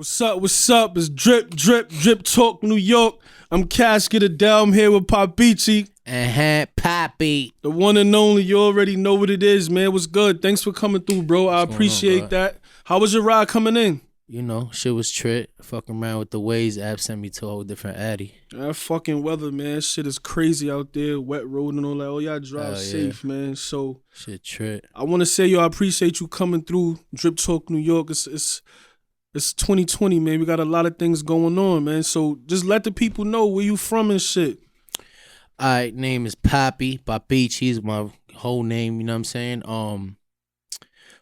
What's up? What's up? It's Drip Talk, New York. I'm Casket Adele. I'm here with Papichy. Poppy. The one and only. You already know what it is, man. What's good? Thanks for coming through, bro. I appreciate that. How was your ride coming in? You know, shit was trick. Fucking around with the Waze app sent me to a whole different addy. That fucking weather, man. Shit is crazy out there. Wet road and all that. Oh, y'all drive safe, man. So shit trick. I want to say, yo, I appreciate you coming through Drip Talk, New York. It's 2020, man. We got a lot of things going on, man. So just let the people know where you from and shit. All right, name is Papichy is my whole name, you know what I'm saying?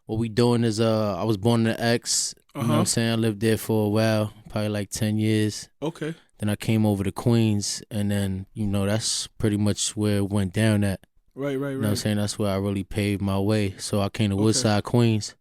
What we doing is I was born in the X, you know what I'm saying? I lived there for a while, probably like 10 years. Okay. Then I came over to Queens, and then, you know, that's pretty much where it went down at. Right. You know what I'm saying? That's where I really paved my way. So I came to Woodside, Queens.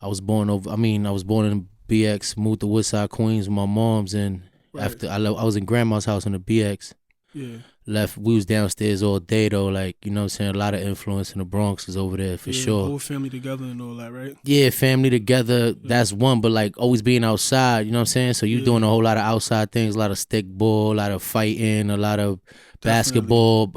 I was born in BX, moved to Woodside, Queens with my moms, and after I was in grandma's house in the BX. Yeah. Left, we was downstairs all day though, like, you know what I'm saying, a lot of influence in the Bronx is over there for sure. Whole family together and all that, right? Yeah, family together, that's one, but like always being outside, you know what I'm saying? So you doing a whole lot of outside things, a lot of stick ball, a lot of fighting, a lot of basketball,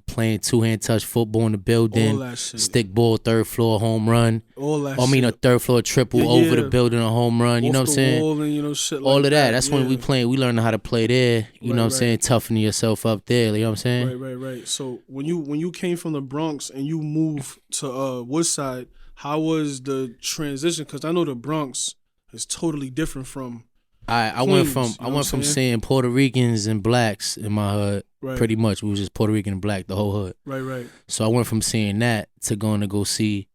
playing two-hand touch football in the building, all that shit. Stick ball, third floor home run. All that I mean, a third floor triple over the building, a home run, you know what I'm saying? Wall and, you know, shit all like of that. That's when we learned how to play there, you know what I'm saying? Toughening yourself up there, you know what I'm saying? Right. So when you came from the Bronx and you moved to Woodside, how was the transition? Because I know the Bronx is totally different from I went from seeing Puerto Ricans and blacks in my hood. Pretty much, we was just Puerto Rican and black, the whole hood. Right. So I went from seeing that to going to go see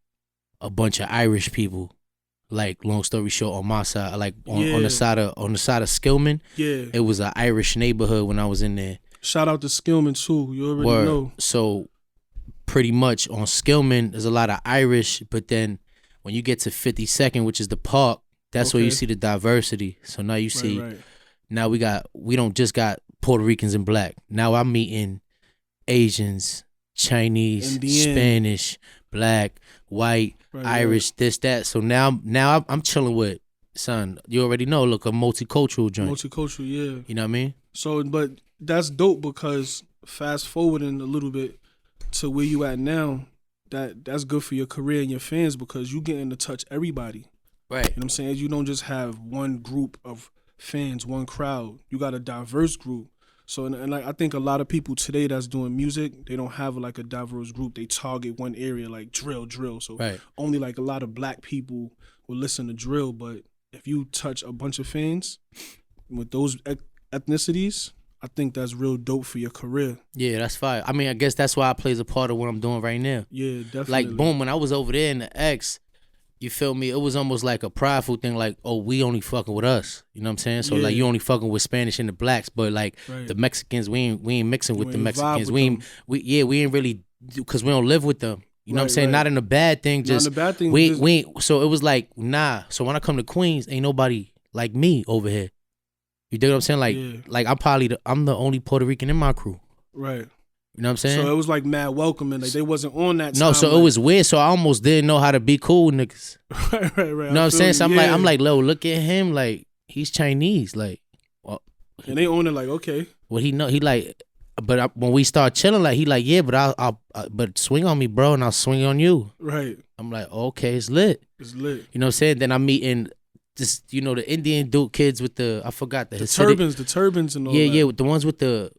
a bunch of Irish people. Like, long story short, on my side, like on the side of Skillman. Yeah, it was an Irish neighborhood when I was in there. Shout out to Skillman too. You already know. So pretty much on Skillman, there's a lot of Irish, but then when you get to 52nd, which is the park, that's where you see the diversity. So now you see, now we don't just got Puerto Ricans and black. Now I'm meeting Asians, Chinese, Indian, Spanish, black, white, Irish, this, that. So now I'm chilling with, son, you already know, look, a multicultural joint. Multicultural, yeah. You know what I mean? So, but that's dope because fast forwarding a little bit to where you at now, that's good for your career and your fans because you getting to touch everybody. Right. You know what I'm saying? You don't just have one group of fans, one crowd. You got a diverse group. So, and like I think a lot of people today that's doing music, they don't have like a diverse group. They target one area like drill. So only like a lot of black people will listen to drill. But if you touch a bunch of fans with those ethnicities, I think that's real dope for your career. Yeah, that's fine. I mean, I guess that's why it plays a part of what I'm doing right now. Yeah, definitely. Like, boom, when I was over there in the X, you feel me? It was almost like a prideful thing, like, oh, we only fucking with us. You know what I'm saying? So like, you only fucking with Spanish and the blacks, but like the Mexicans, we ain't mixing with the Mexicans. We ain't really, because we don't live with them. You know what I'm saying? Not in a bad thing. Just we ain't. So it was like, nah. So when I come to Queens, ain't nobody like me over here. You dig what I'm saying? Like I'm the only Puerto Rican in my crew. Right. You know what I'm saying? So it was like mad welcoming. Like they wasn't on that. No, so it was weird. So I almost didn't know how to be cool with niggas. Right. You know what I'm saying? So I'm like, look at him. Like, he's Chinese. Like, well, and they own it. Like, okay. Well, he like, but when we start chilling, like, he like, yeah, but I'll but swing on me, bro, and I'll swing on you. Right. I'm like, okay, it's lit. It's lit. You know what I'm saying? Then I'm meeting just, you know, the Indian dude kids with I forgot the turbans and all that. Yeah, with the ones with the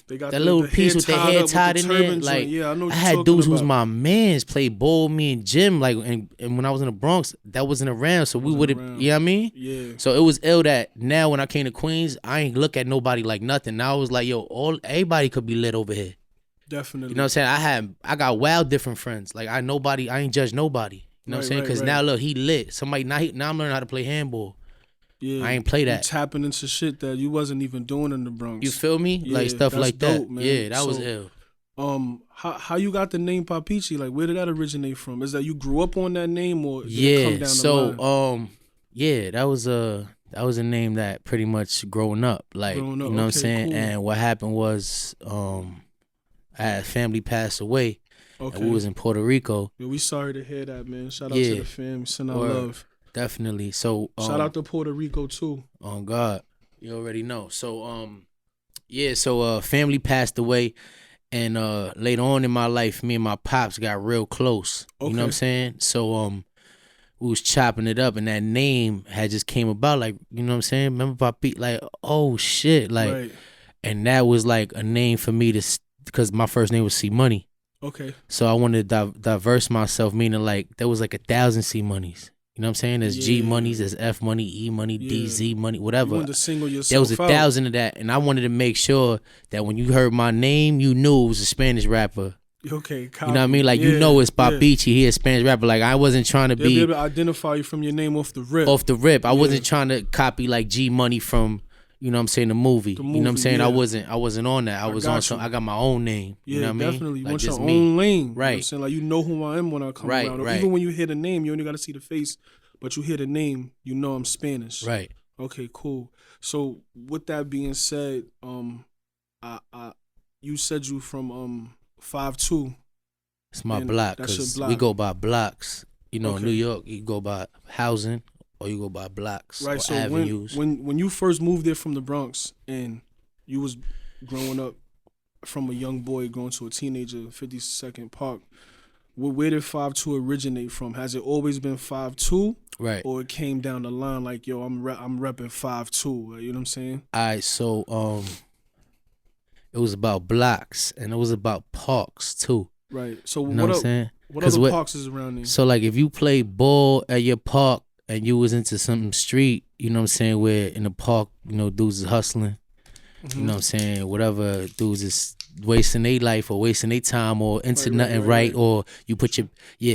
they got that little piece with their hair tied in there. Like, I had dudes who's my mans play ball, me and Jim. Like, and when I was in the Bronx, that wasn't around, so we would have, you know what I mean? Yeah. So it was ill that now when I came to Queens, I ain't look at nobody like nothing. Now I was like, yo, everybody could be lit over here. Definitely. You know what I'm saying? I got wild different friends. Like, I ain't judge nobody. You know what I'm saying? Because now look, he lit. Somebody now I'm learning how to play handball. Yeah, I ain't play that. You tapping into shit that you wasn't even doing in the Bronx. You feel me? Yeah, like stuff like dope, that. Man. Yeah, that was ill. How you got the name Papichy? Like, where did that originate from? Is that you grew up on that name, or did it come down the line? Yeah, that was a name that pretty much growing up. Like, you know what I'm saying? Cool. And what happened was, I had family pass away. Okay. And we was in Puerto Rico. Yeah, we sorry to hear that, man. Shout out to the fam. Send our love. definitely. So shout out to Puerto Rico too. Oh God, you already know. So yeah. So family passed away, and later on in my life, me and my pops got real close. Okay. You know what I'm saying? So we was chopping it up, and that name had just came about. Like, you know what I'm saying? Remember Papi? Like, oh shit, like, Right. and that was like a name for me because my first name was C Money. Okay. So I wanted to diverse myself, meaning like there was like 1,000 C Monies. You know what I'm saying? There's G Monies, there's F Money, E Money, DZ Money, whatever. You wanted to single yourself there was out. 1,000 of that, and I wanted to make sure that when you heard my name, you knew it was a Spanish rapper. Okay, copy. You know what I mean? Like, you know it's Papichy. He a Spanish rapper. Like, I wasn't trying to be able to identify you from your name off the rip. Off the rip. I wasn't trying to copy like G Money from, you know what I'm saying, the movie. You know what I'm saying? I wasn't on that. I was on some. I got my own name. Yeah, you know what I mean? Definitely. You like, want your me. own lane. Right. You know what I'm saying? Like, you know who I am when I come around. Or even when you hear the name, you only got to see the face, but you hear the name, you know I'm Spanish. Right. Okay, cool. So with that being said, you said you from 5'2". It's my block, because we go by blocks. You know, in New York, you go by housing or you go by blocks or avenues. When you first moved there from the Bronx and you was growing up from a young boy growing to a teenager, 52nd Park, where did 5'2" originate from? Has it always been 5'2"? Right. Or it came down the line like, yo, I'm repping 5'2", you know what I'm saying? All right, so it was about blocks and it was about parks too. Right. So you know what I'm saying? What other parks is around there? So like if you play ball at your park and you was into some street, you know what I'm saying, where in the park, you know, dudes is hustling, you know what I'm saying, whatever, dudes is wasting their life or wasting their time or into nothing right, or you put your,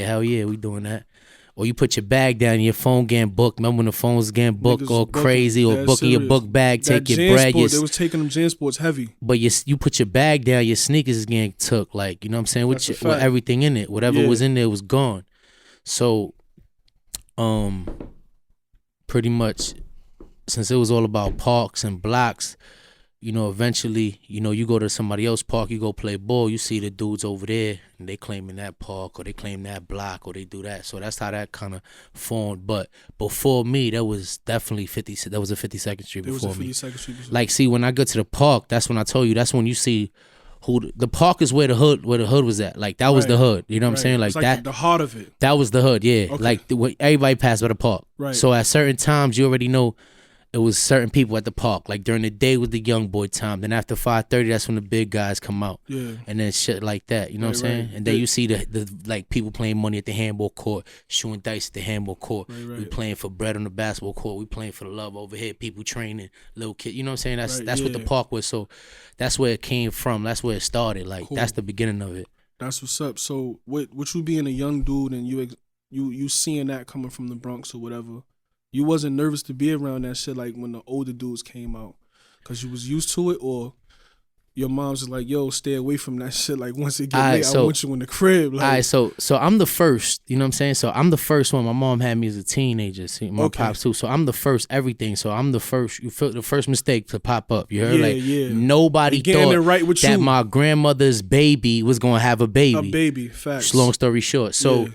hell yeah, we doing that. Or you put your bag down and your phone getting booked. Remember when the phone's getting booked all crazy, or booking your book bag, take your bread. They was taking them Jansports heavy. But you put your bag down, your sneakers is getting took. Like, you know what I'm saying? With everything in it. Whatever was in there was gone. So, pretty much, since it was all about parks and blocks, you know, eventually, you know, you go to somebody else's park, you go play ball, you see the dudes over there, and they claiming that park, or they claim that block, or they do that. So that's how that kind of formed. But before me, that was definitely that was a 52nd Street before me. Like, see, when I go to the park, that's when I told you, that's when you see who the park is where the hood was at. Like, that was the hood. You know what I'm saying? Like that, the heart of it. That was the hood. Yeah. Okay. Like everybody passed by the park. Right. So at certain times, you already know. It was certain people at the park. Like during the day was the young boy time. Then after 5:30, that's when the big guys come out. Yeah. And then shit like that. You know what I'm saying? And then you see the like people playing money at the handball court, shooting dice at the handball court. We playing for bread on the basketball court. We playing for the love over here. People training, little kids. You know what I'm saying? That's what the park was. So that's where it came from. That's where it started. Like that's the beginning of it. That's what's up. So with you being a young dude and you seeing that coming from the Bronx or whatever, you wasn't nervous to be around that shit like when the older dudes came out? Because you was used to it, or your mom's just like, yo, stay away from that shit. Like, once it get late, I want you in the crib. Like, all right, so I'm the first, you know what I'm saying? So I'm the first one. My mom had me as a teenager. See, my pops too. So I'm the first everything. So I'm the first, you feel the first mistake to pop up. You heard? Nobody thought that my grandmother's baby was going to have a baby. A baby, facts. Long story short. So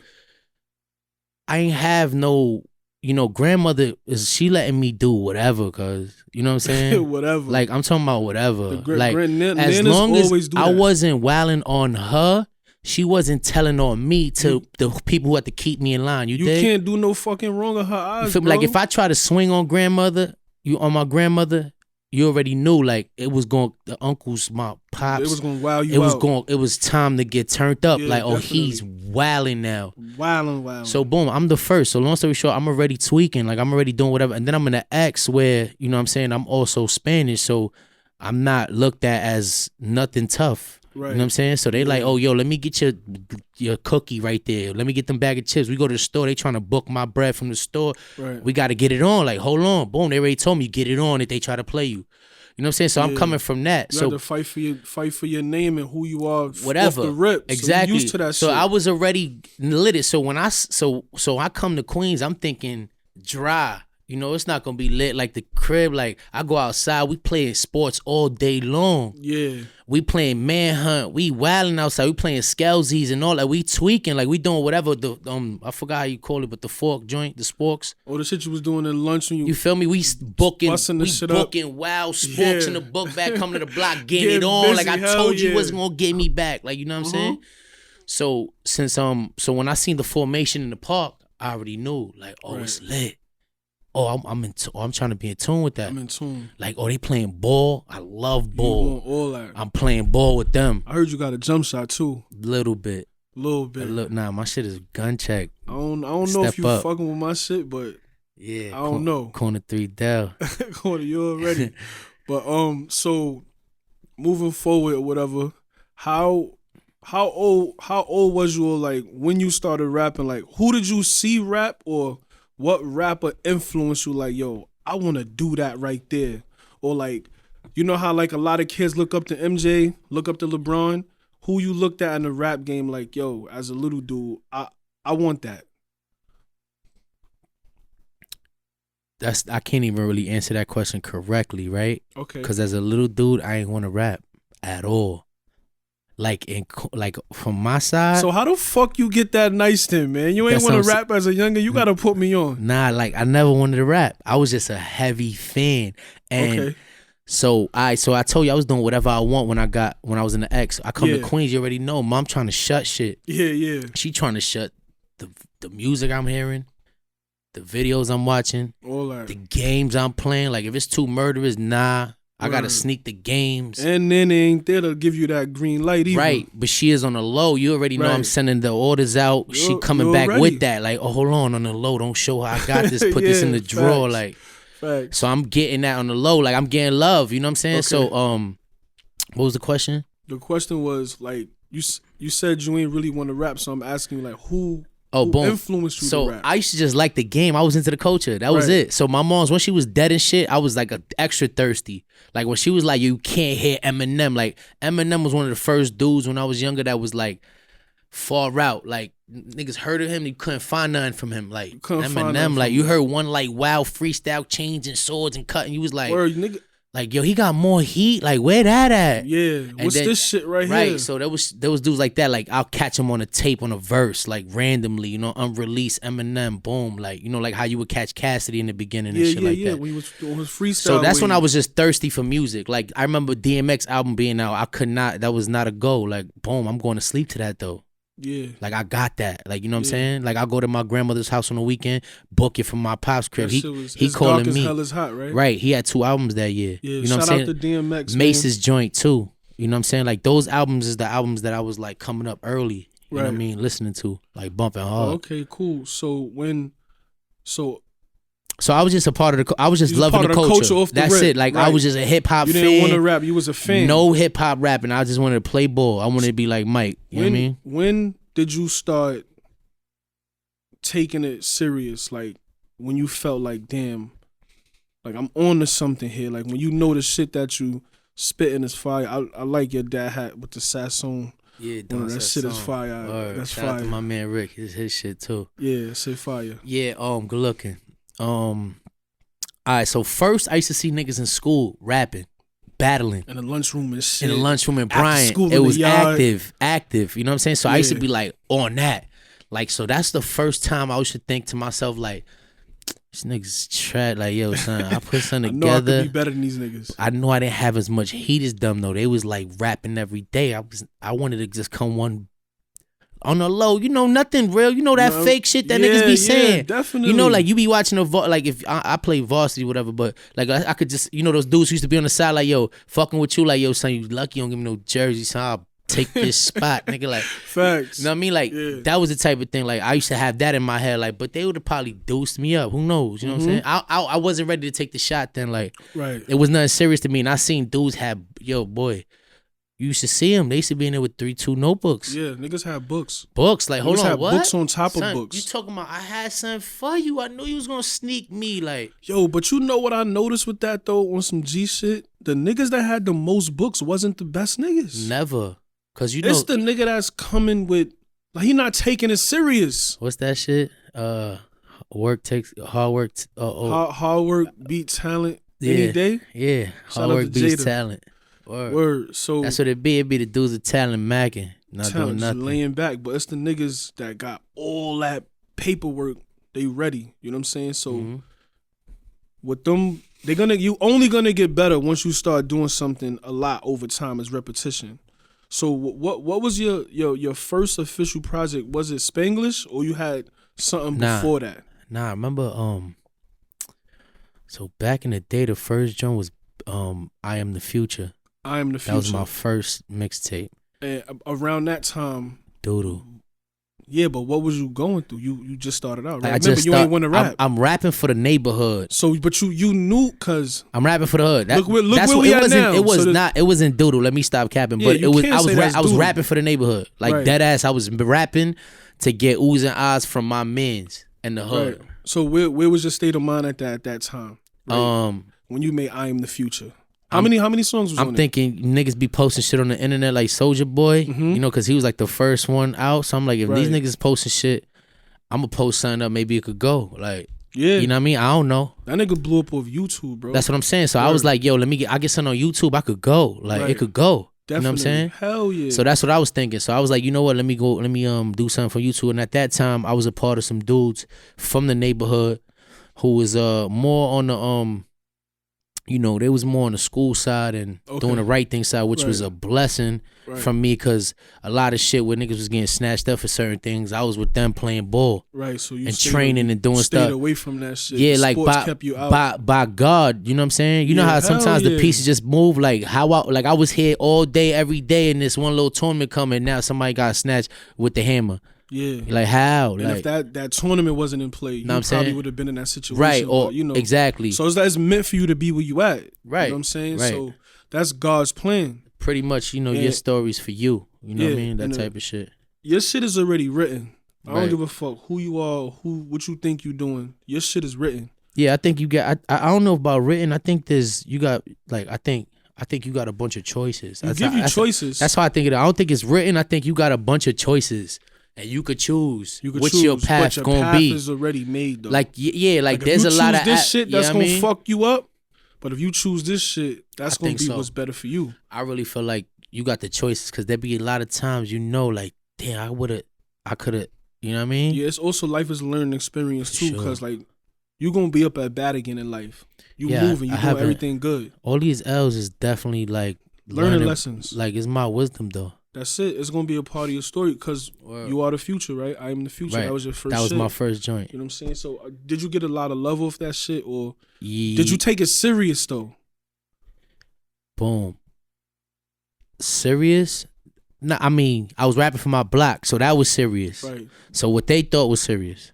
I ain't have no... You know, grandmother, she letting me do whatever, cause you know what I'm saying? Whatever. Like, I'm talking about whatever. Like, as long as I wasn't wilding on her, she wasn't telling on me to the people who had to keep me in line. You dig? Can't do no fucking wrong in her eyes, bro. Like, if I try to swing on my grandmother, you already knew, like, it was going, the uncles, my pops. It was going to wow you out. It was time to get turned up. Yeah, like, definitely. He's wilding now. Wilding. So, boom, I'm the first. So, long story short, I'm already tweaking. Like, I'm already doing whatever. And then I'm in an X where, you know what I'm saying, I'm also Spanish. So, I'm not looked at as nothing tough. Right. You know what I'm saying? So they like, oh, yo, let me get your cookie right there. Let me get them bag of chips. We go to the store. They trying to book my bread from the store. Right. We got to get it on. Like, hold on. Boom. They already told me, get it on if they try to play you. You know what I'm saying? So I'm coming from that. You have to fight for your name and who you are. Whatever. Off the rip. Exactly. So you used to that shit. So I was already lit it. So when I come to Queens, I'm thinking dry. You know, it's not gonna be lit like the crib. Like, I go outside, we playing sports all day long. Yeah. We playing manhunt, we wilding outside, we playing skelsies and all that. We tweaking, like we doing whatever the I forgot how you call it, but the fork joint, the sporks. Oh, the shit you was doing in lunch when you feel me? We booking wild sporks in the book bag, coming to the block, getting it on. Busy, like I told you wasn't gonna get me back. Like, you know what I'm saying? So so when I seen the formation in the park, I already knew, like, oh, it's lit. Oh, I'm trying to be in tune with that. I'm in tune. Like, oh, they playing ball. I love ball. You want all that. I'm playing ball with them. I heard you got a jump shot too. Little bit. Nah, my shit is gun check. I don't know if you fucking with my shit, but yeah, I don't know. Corner 3 down. Corner, you already. But so moving forward or whatever, how old was you, or like when you started rapping? Like, who did you see rap, or what rapper influenced you? Like, yo, I want to do that right there. Or like, you know how like a lot of kids look up to MJ, look up to LeBron. Who you looked at in the rap game? Like, yo, as a little dude, I want that. I can't even really answer that question correctly, right? Okay. Because as a little dude, I ain't want to rap at all. Like from my side. So how the fuck you get that nice then, man? You ain't want to rap as a younger. You gotta put me on. Nah, like I never wanted to rap. I was just a heavy fan, and okay. So I told you I was doing whatever I want when I was in the X. I come to Queens, you already know. Mom trying to shut shit. Yeah. She trying to shut the music I'm hearing, the videos I'm watching, all that, the games I'm playing. Like if it's too murderous, nah. I gotta sneak the games. And then they ain't there to give you that green light either. Right, but she is on the low. You already know I'm sending the orders out. She coming back with that. Like, oh, hold on the low. Don't show her I got this. Put this in the drawer. Like, so I'm getting that on the low. Like, I'm getting love. You know what I'm saying? Okay. So, what was the question? The question was, like, you said you ain't really want to rap. So I'm asking you, like, who influenced you to rap? I used to just like the game. I was into the culture. That was it. So my mom's, when she was dead and shit, I was like extra thirsty. Like when she was like, you can't hear Eminem. Like Eminem was one of the first dudes when I was younger that was like far out. Like niggas heard of him, you couldn't find nothing from him. Like Eminem, like you heard one like wild freestyle changing swords and cutting. You was like, word, nigga. Like, yo, he got more heat. Like, where that at? Yeah. What's this shit right here? Right. So there was dudes like that. Like, I'll catch him on a tape on a verse, like randomly, you know, unreleased Eminem, boom. Like, you know, like how you would catch Cassidy in the beginning and shit like that. Yeah, when he was doing his freestyle. So that's when I was just thirsty for music. Like, I remember DMX album being out. I could not, that was not a go. Like, boom, I'm going to sleep to that though. Yeah. Like I got that. Like, you know what I'm saying? Like I'll go to my grandmother's house on the weekend, book it from my pop's crib. He calling me. Hell is hot, right? Right. He had 2 albums that year. Yeah, you know what I'm saying? Shout out to DMX. Mace's joint too. You know what I'm saying? Like those albums is the albums that I was like coming up early. You know what I mean? Listening to, like bumping hard. Oh, okay, cool. So I was just a part of I was just loving the culture. That's it. Like I was just a hip hop fan. You didn't want to rap. You was a fan. No hip hop rapping. I just wanted to play ball. I wanted to be like Mike. You know what I mean? When did you start taking it serious? Like when you felt like, damn, like I'm on to something here. Like when you know the shit that you spitting is fire. I like your dad hat with the Sassoon. Yeah, that shit is fire. That's shout fire. out to my man Rick. His shit too. Yeah, shit fire. Yeah, good looking. All right, so first I used to see niggas in school rapping, battling. In the lunchroom and shit. In the lunchroom in Bryant. It was active. You know what I'm saying? So I used to be like on that. Like, so that's the first time I used to think to myself, like, this niggas trash. Like, yo, son, I put something together. I could be better than these niggas. I know I didn't have as much heat as them though. They was like rapping every day. I wanted to just come one on the low, you know, nothing real. You know that fake shit that niggas be saying. Yeah, definitely. You know, like you be watching like if I play varsity, whatever, but like I could just, you know, those dudes who used to be on the side like, yo, fucking with you, like, yo, son, you lucky you don't give me no jersey, son, I'll take this spot, nigga. Like, facts. You know what I mean? Like, that was the type of thing. Like, I used to have that in my head, like, but they would have probably dosed me up. Who knows? You know what I'm saying? I wasn't ready to take the shot then. Like, it was nothing serious to me. And I seen dudes have, yo, boy. You used to see them. They used to be in there with 3-2 notebooks. Yeah, niggas have books. Books, like, hold on, what? Books on top of books. You talking about, I had something for you. I knew you was going to sneak me, like. Yo, but you know what I noticed with that, though, on some G shit? The niggas that had the most books wasn't the best niggas. Never. Because you know. It's the nigga that's coming with, like, he not taking it serious. What's that shit? hard work. Hard work beat talent any day. Yeah, hard work beats talent. Word. So that's what it be. It be the dudes of talent macking, not doing just nothing, laying back. But it's the niggas that got all that paperwork. They ready. You know what I'm saying? So with them, you only gonna get better once you start doing something a lot over time as repetition. So what was your first official project? Was it Spanglish or you had something before that? Nah, I remember so back in the day the first joint was I Am the Future. I Am the Future. That was my first mixtape. And around that time, Doodle. Yeah, but what was you going through? You just started out, right? I remember you ain't want to rap. I'm rapping for the neighborhood. So, but you knew because I'm rapping for the hood. Look where we at now. It wasn't Doodle. Let me stop capping. Yeah, but I was rapping for the neighborhood. Like dead ass. I was rapping to get oohs and ahs from my mans in the hood. Right. So where was your state of mind at that time? Right? When you made I Am the Future. How many songs was on it? I'm thinking niggas be posting shit on the internet like Soulja Boy, you know, because he was like the first one out. So I'm like, if these niggas posting shit, I'm gonna post something up. Maybe it could go. Like, yeah, you know what I mean? I don't know. That nigga blew up off YouTube, bro. That's what I'm saying. So I was like, yo, I get something on YouTube. I could go. Like, it could go. Definitely. You know what I'm saying? Hell yeah. So that's what I was thinking. So I was like, you know what? Let me do something for YouTube. And at that time, I was a part of some dudes from the neighborhood who was more on the you know, they was more on the school side and doing the right thing side, which was a blessing from me because a lot of shit where niggas was getting snatched up for certain things, I was with them playing ball. Right, so you and training and doing stayed stuff. away from that shit. Yeah, the like kept you out. by God, you know what I'm saying? You know how sometimes the pieces just move, like how I was here all day, every day in this one little tournament coming, now somebody got snatched with the hammer. Yeah. Like how? And like, if that tournament wasn't in play, you probably would have been in that situation. Right, or but, you know. Exactly. So it's meant for you to be where you at. Right. You know what I'm saying? Right. So that's God's plan. Pretty much, you know, your story's for you. You know what I mean? That type of shit. Your shit is already written. I don't give a fuck who you are, what you think you doing. Your shit is written. Yeah, I think you got I don't know about written. I think you got I think you got a bunch of choices. You give you choices. That's how I think it. I don't think it's written. I think you got a bunch of choices. And you could choose what's your path gonna path be. Is already made though. Like like there's a lot of this shit that's gonna fuck you up. But if you choose this shit, that's gonna be what's better for you. I really feel like you got the choices because there be a lot of times like damn I could have, you know what I mean? Yeah, it's also life is a learning experience too because like you gonna be up at bat again in life. You moving, you doing everything good. All these L's is definitely like learning lessons. Like it's my wisdom though. That's it. It's gonna be a part of your story because you are the future, right? I am the future. Right. That was your first. That was my first joint. You know what I'm saying? So, did you get a lot of love off that shit, or did you take it serious though? Boom. Serious? Nah, I mean, I was rapping for my block, so that was serious. Right. So what they thought was serious.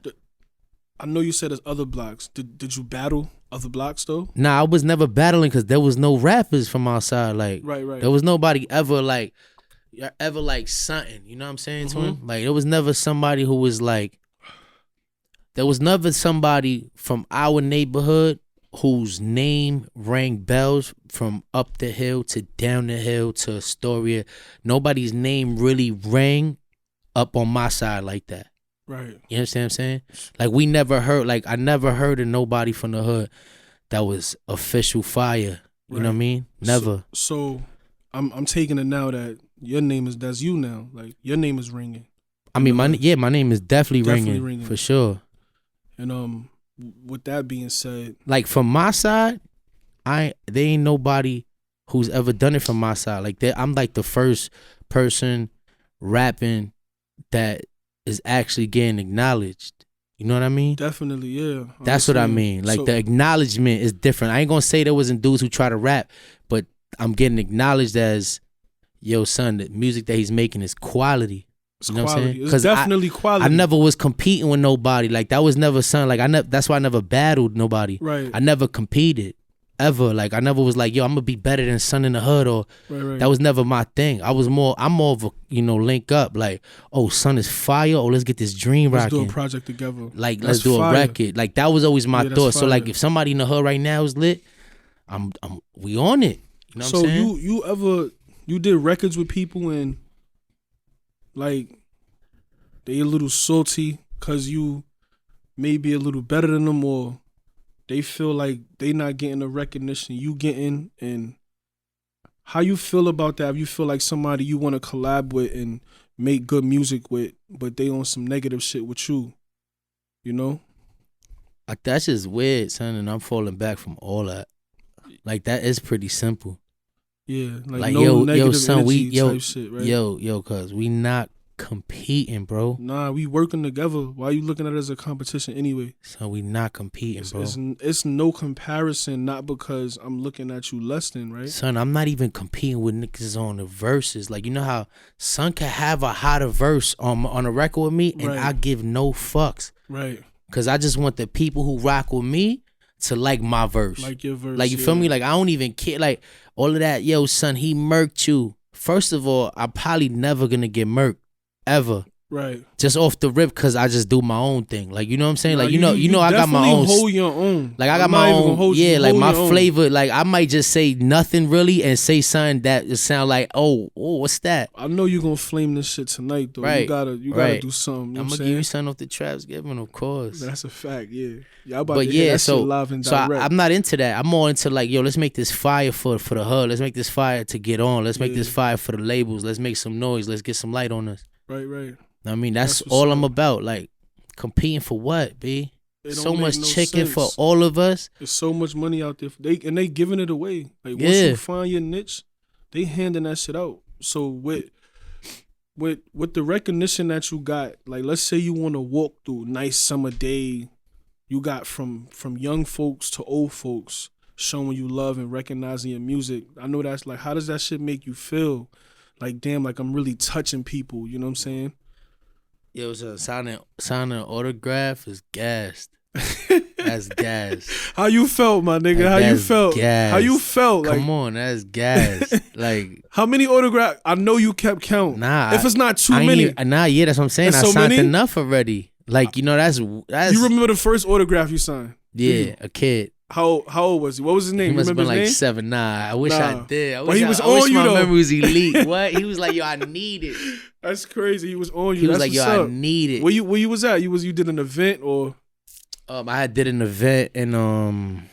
I know you said there's other blocks. Did you battle other blocks though? Nah, I was never battling because there was no rappers from outside. Like, right. There was nobody ever like something, you know what I'm saying to him? Like there was never somebody who was like, there was never somebody from our neighborhood whose name rang bells from up the hill to down the hill to Astoria. Nobody's name really rang up on my side like that. Right. You understand what I'm saying? Like I never heard of nobody from the hood that was official fire. You know what I mean? Never. So I'm taking it now that your name that's you now. Like your name is ringing. I mean, my name is definitely ringing for sure. And with that being said, like from my side, there ain't nobody who's ever done it from my side. Like I'm like the first person rapping that is actually getting acknowledged. You know what I mean? Definitely, yeah. That's what I mean. Like the acknowledgement is different. I ain't gonna say there wasn't dudes who try to rap, but I'm getting acknowledged as, yo, son, the music that he's making is quality. You know what I'm saying? It's definitely quality. I never was competing with nobody. Like that was never something. Like that's why I never battled nobody. Right. I never competed ever. Like I never was like, yo, I'm gonna be better than Son in the Hood or right. That was never my thing. I'm more of a, link up. Like, oh, Son is fire. Oh, let's get this dream rocking. Let's do a project together. Like let's do a record. Like that was always my thought. So like if somebody in the hood right now is lit, we on it. You know what I'm saying? So you did records with people and like they a little salty because you maybe a little better than them, or they feel like they not getting the recognition you getting, and how you feel about that? If you feel like somebody you want to collab with and make good music with, but they on some negative shit with you, you know? That's just weird, son, and I'm falling back from all that. Like, that is pretty simple. Yeah, like no negative son, energy type shit, right? Cuz we not competing, bro. Nah, we working together. Why are you looking at it as a competition anyway? So we not competing, bro. It's no comparison, not because I'm looking at you less than, right? Son, I'm not even competing with niggas on the verses. Like, you know how son can have a hotter verse on a record with me, and right. I give no fucks. Right. Cause I just want the people who rock with me to like my verse. Like your verse. Like, you feel me? Like, I don't even care. Like, all of that, yo, son, he murked you. First of all, I'm probably never gonna get murked. Ever. Right. Just off the rip, cause I just do my own thing. Like, you know what I'm saying? Nah, Like, you know, I got my own. Hold your own. Like, I got my own. Yeah, like my flavor. Like, I might just say nothing really and say something that just sound like, oh, what's that? I know you're gonna flame this shit tonight, though. Right. You gotta do something. I'm gonna give you something off the Traps Given, of course. That's a fact. Yeah. Y'all about to hear that shit live and direct. I'm not into that. I'm more into like, yo, let's make this fire for the hood. Let's make this fire to get on. Let's make this fire for the labels. Let's make some noise. Let's get some light on us. Right. I mean, that's all I'm about. Like, competing for what, B? So much chicken for all of us. There's so much money out there. They giving it away. Like, once you find your niche, they handing that shit out. So with the recognition that you got, like, let's say you want to walk through nice summer day, you got from young folks to old folks showing you love and recognizing your music. I know that's like, how does that shit make you feel? Like, damn, like I'm really touching people. You know what I'm saying? Yo, so signing an autograph is gassed. That's gas. How you felt, my nigga? How you felt? Gas. How you felt? Come on, that's gas. Like, how many autographs? I know you kept count. Nah, if it's not too many. Yeah, that's what I'm saying. I signed enough already. Like, you know, that's. You remember the first autograph you signed? Yeah, a kid. How old was he? What was his name? He must have been like 7, 9. I wish I did. I wish my memory was elite. What? He was like, yo, I need it. That's crazy. He was on you. He was like, yo, I need it. Where you was at? You did an event or? I did an event and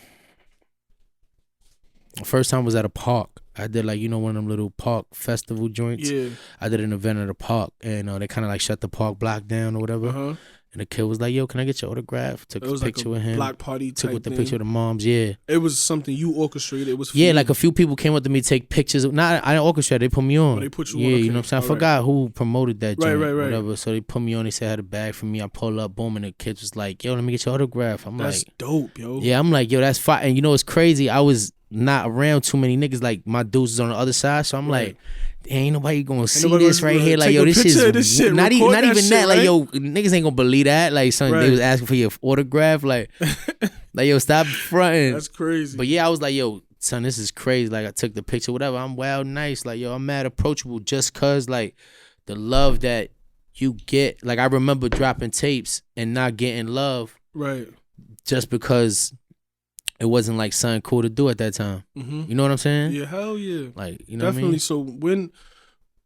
first time was at a park. I did like, you know, one of them little park festival joints. Yeah. I did an event at a park and they kind of like shut the park block down or whatever. Uh-huh. And the kid was like, yo, can I get your autograph? Took a picture with him. Block party type Took with the thing. picture of the moms, yeah. It was something you orchestrated. It was like a few people came up to me to take pictures. I didn't orchestrate. They put me on. Oh, they put you on. Okay. You know what I'm saying? I forgot who promoted that joint. Right. Whatever. So they put me on. They said I had a bag for me. I pull up, boom, and the kid was like, yo, let me get your autograph. That's dope, yo. Yeah, I'm like, yo, that's fine. And you know what's crazy? I was not around too many niggas. Like, my dudes was on the other side. So I'm like, ain't nobody gonna see this right here. Like, yo, this shit. Not even that. Like, yo, niggas ain't gonna believe that. Like, son, they was asking for your autograph. Like, yo, stop fronting. That's crazy. But yeah, I was like, yo, son, this is crazy. Like, I took the picture, whatever. I'm wild nice. Like, yo, I'm mad approachable just cause, like, the love that you get. Like, I remember dropping tapes and not getting love. Right. Just because it wasn't like something cool to do at that time. Mm-hmm. You know what I'm saying? Yeah, hell yeah. Like, you know Definitely. what I mean? So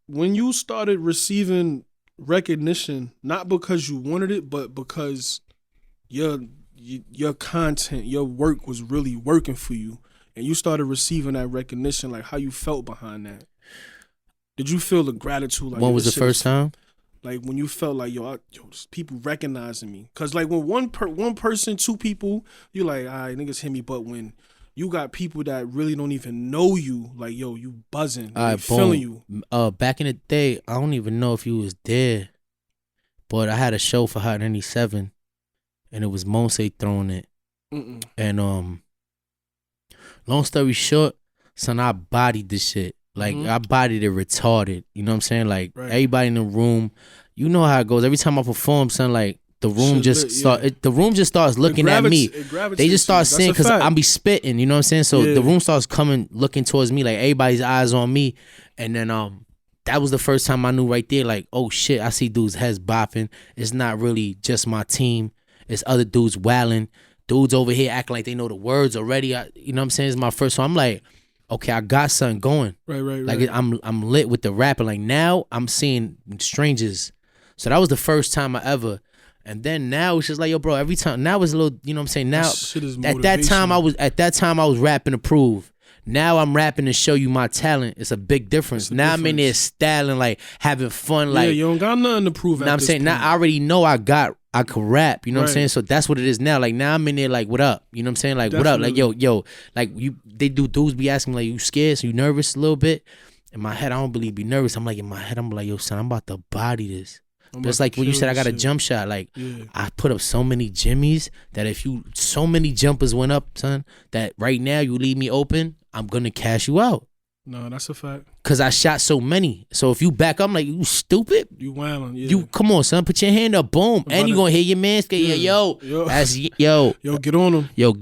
when you started receiving recognition, not because you wanted it, but because your content, your work was really working for you, and you started receiving that recognition, like how you felt behind that. Did you feel the gratitude? Like, when was the first time? Like, when you felt like, yo, people recognizing me. Because, like, when one person, two people, you like, all right, niggas hit me. But when you got people that really don't even know you, like, yo, you buzzing. All right, feeling you. Back in the day, I don't even know if you was there, but I had a show for Hot 97, and it was Monse throwing it. Mm-mm. And long story short, son, I bodied this shit. Like, I bodied it retarded. You know what I'm saying? Like, everybody in the room, you know how it goes. Every time I perform, son, like, the room the room just starts looking at me. They just start seeing, because I be spitting, you know what I'm saying? So the room starts looking towards me, like, everybody's eyes on me. And then that was the first time I knew right there, like, oh shit, I see dudes' heads bopping. It's not really just my team. It's other dudes wailing. Dudes over here acting like they know the words already. You know what I'm saying? It's my first, so I'm like, okay, I got something going. Right. Like, I'm lit with the rapping. Like, now I'm seeing strangers. So that was the first time I ever, And then now it's just like, yo, bro, every time now it's a little, you know what I'm saying? Now shit is at that time I was rapping to prove. Now I'm rapping to show you my talent. It's a big difference. Now I'm in there styling, like having fun, like you don't got nothing to prove. Now I'm saying now I already know I could rap, you know what I'm saying? So that's what it is now. Like now I'm in there like, what up? You know what I'm saying? Like, what up? Like, yo, like dudes be asking me like, you scared? So you nervous a little bit? In my head, I don't believe be nervous. I'm like, in my head, I'm like, yo, son, I'm about to body this. Just like when you said I got a jump shot, like I put up so many jimmies that so many jumpers went up, son, that right now you leave me open, I'm gonna cash you out. No, that's a fact. Cause I shot so many. So if you back up, I'm like, you stupid. You wildin', yeah. You come on, son, put your hand up, boom, and you gonna hear your man say, yo, get on him, yo,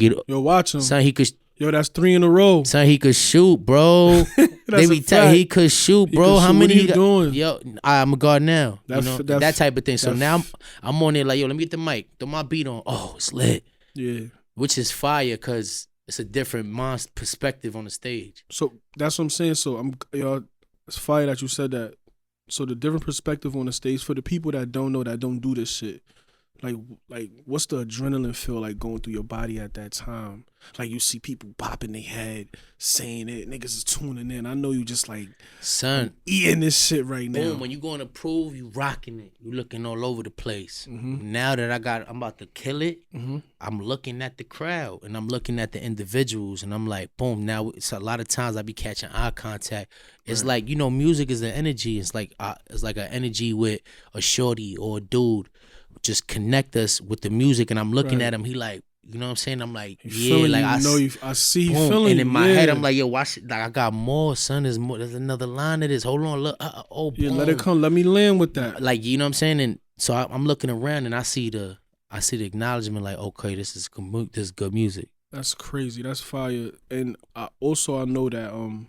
watch him, son. He could. Yo, that's 3 in a row. Son, he could shoot, bro. They be telling he could shoot, bro. How many he doing? Yo, I'm a guard now. That type of thing. So now I'm on there like, yo, let me get the mic. Throw my beat on. Oh, it's lit. Yeah. Which is fire because it's a different perspective on the stage. So that's what I'm saying. So it's fire that you said that. So the different perspective on the stage for the people that don't know, that don't do this shit. Like what's the adrenaline feel like going through your body at that time? Like you see people popping their head, saying it, niggas is tuning in. I know you just like, son, eating this shit right now. Boom, when you going to prove, you rocking it. You looking all over the place. Mm-hmm. Now that I'm about to kill it, I'm looking at the crowd and I'm looking at the individuals and I'm like, boom, now it's a lot of times I be catching eye contact. It's like, music is an energy. It's like an energy with a shorty or a dude. Just connect us with the music, and I'm looking at him. He like, you know what I'm saying? I'm like, I see you feeling. And in my head, I'm like, yo, watch it. Like I got more, son. There's more. There's another line of this. Hold on, look. Let it come. Let me land with that. Like, you know what I'm saying? And so I'm looking around, and I see the acknowledgement. Like, okay, this is good music. That's crazy. That's fire. And I know that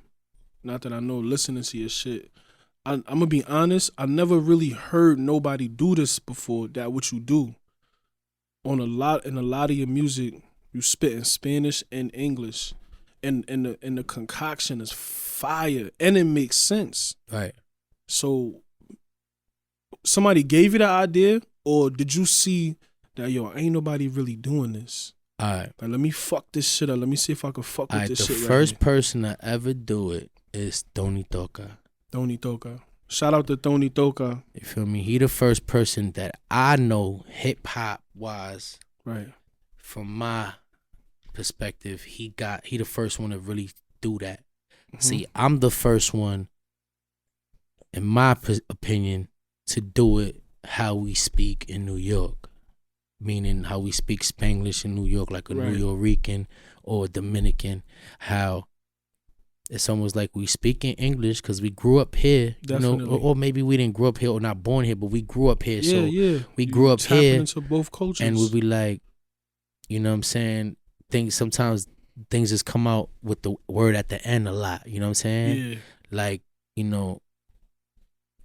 not that I know, listening to your shit. I'm gonna be honest, I never really heard nobody do this before, that what you do. In a lot of your music, you spit in Spanish and English. And the concoction is fire. And it makes sense. Right. So somebody gave you the idea, or did you see that, yo, ain't nobody really doing this? All right. Like, let me fuck this shit up. Let me see if I can fuck with this shit. The first person to ever do it is Tony Toca. Tony Toca. Shout out to Tony Toca. You feel me? He the first person that I know hip hop wise. Right. From my perspective, he the first one to really do that. Mm-hmm. See, I'm the first one, in my opinion, to do it how we speak in New York. Meaning how we speak Spanglish in New York, like a New Yorican or a Dominican. How it's almost like we speak in English because we grew up here, Definitely. Or maybe we didn't grow up here or not born here, but we grew up here. We you grew up here into both cultures. And we be like, you know what I'm saying? Sometimes things just come out with the word at the end a lot. You know what I'm saying? Yeah. Like,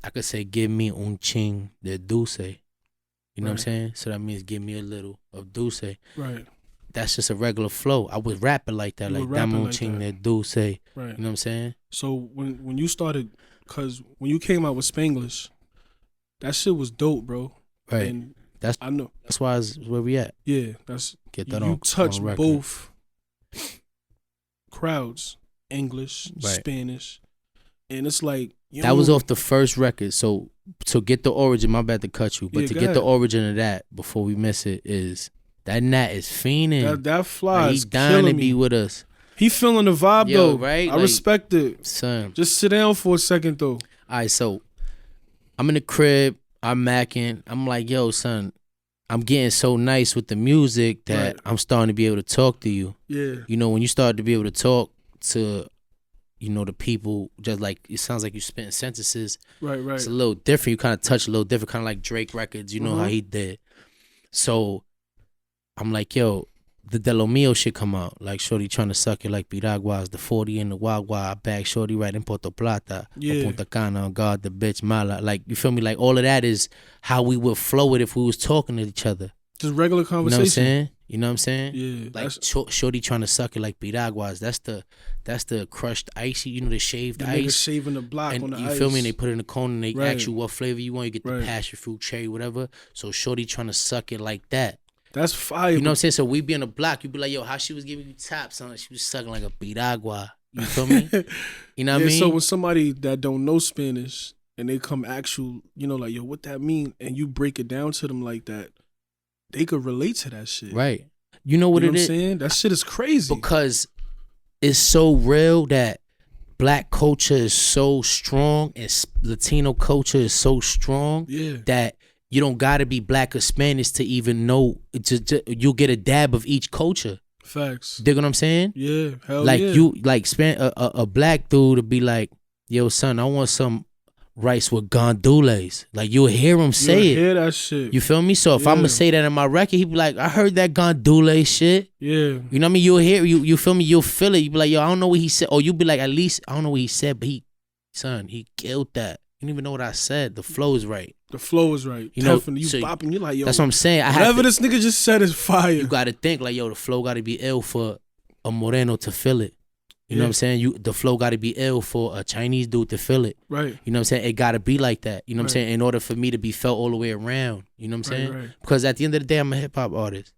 I could say, give me un ching de dulce. You know what I'm saying? So that means give me a little of dulce. Right. That's just a regular flow. I was rapping like that, like dame un ching de dulce. Right. You know what I'm saying? So when you started, because when you came out with Spanglish, that shit was dope, bro. Right. And I know. That's why it's where we at. Yeah. Get that you touch both crowds, English, Spanish, and it's like that was off the first record. So to get the origin, my bad to cut you, but to get the origin of that before we miss it is that Nat is fiending. That fly is he's dying to be with us. He feeling the vibe though. Right? I respect it. Son. Just sit down for a second though. All right, so I'm in the crib, I'm macking. I'm like, yo, son, I'm getting so nice with the music that I'm starting to be able to talk to you. Yeah. When you start to be able to talk to, the people, just like, it sounds like you spitting sentences. Right. It's a little different. You kind of touch a little different, kind of like Drake records, you know how he did. So I'm like, yo, the De Lo Mio shit come out. Like, shorty trying to suck it like Piraguas, the 40 and the Wagua, I bag shorty right in Puerto Plata, or Punta Cana, on God, the bitch, Mala. Like, you feel me? Like, all of that is how we would flow it if we was talking to each other. Just regular conversation. You know what I'm saying? You know what I'm saying? Yeah. Like shorty trying to suck it like piraguas. That's the crushed icy, you know, the shaved the ice. Nigga shaving the block and on the you ice. feel me? And they put it in the cone and they ask you what flavor you want. You get the Right. passion fruit, cherry, whatever. So shorty trying to suck it like that. That's fire. You know what I'm saying? So we be on the block. You be like, yo, how she was giving you taps on it? She was sucking like a piragua. You feel me? You know what I mean? So when somebody that don't know Spanish and they come ask you, you know, like, yo, what that mean? And you break it down to them like that, they could relate to that shit. Right. You know what You know it what is? I'm saying? That shit is crazy. Because it's so real that black culture is so strong and Latino culture is so strong that you don't gotta be black or Spanish to even know. You'll get a dab of each culture. Facts. Dig what I'm saying? Yeah. Hell like yeah. you, like a black dude to be like, yo, son, I want some rice with gandules. Like you'll hear him say it. Hear that shit. You feel me? So if I'm gonna say that in my record, he be like, I heard that gandule shit. Yeah. You know what I mean? You'll hear you feel me? You'll feel it. You be like, yo, I don't know what he said. Or you be like, at least I don't know what he said, but he killed that. You don't even know what I said. The flow is right. The flow is right. You know, Definitely. You so bopping. You like, yo. That's what I'm saying. Whatever this nigga just said is fire. You gotta think like, yo, the flow gotta be ill for a Moreno to feel it. You know what I'm saying? The flow got to be ill for a Chinese dude to feel it. Right. You know what I'm saying? It got to be like that. You know what I'm saying? In order for me to be felt all the way around. You know what I'm saying? Right. Because at the end of the day, I'm a hip hop artist.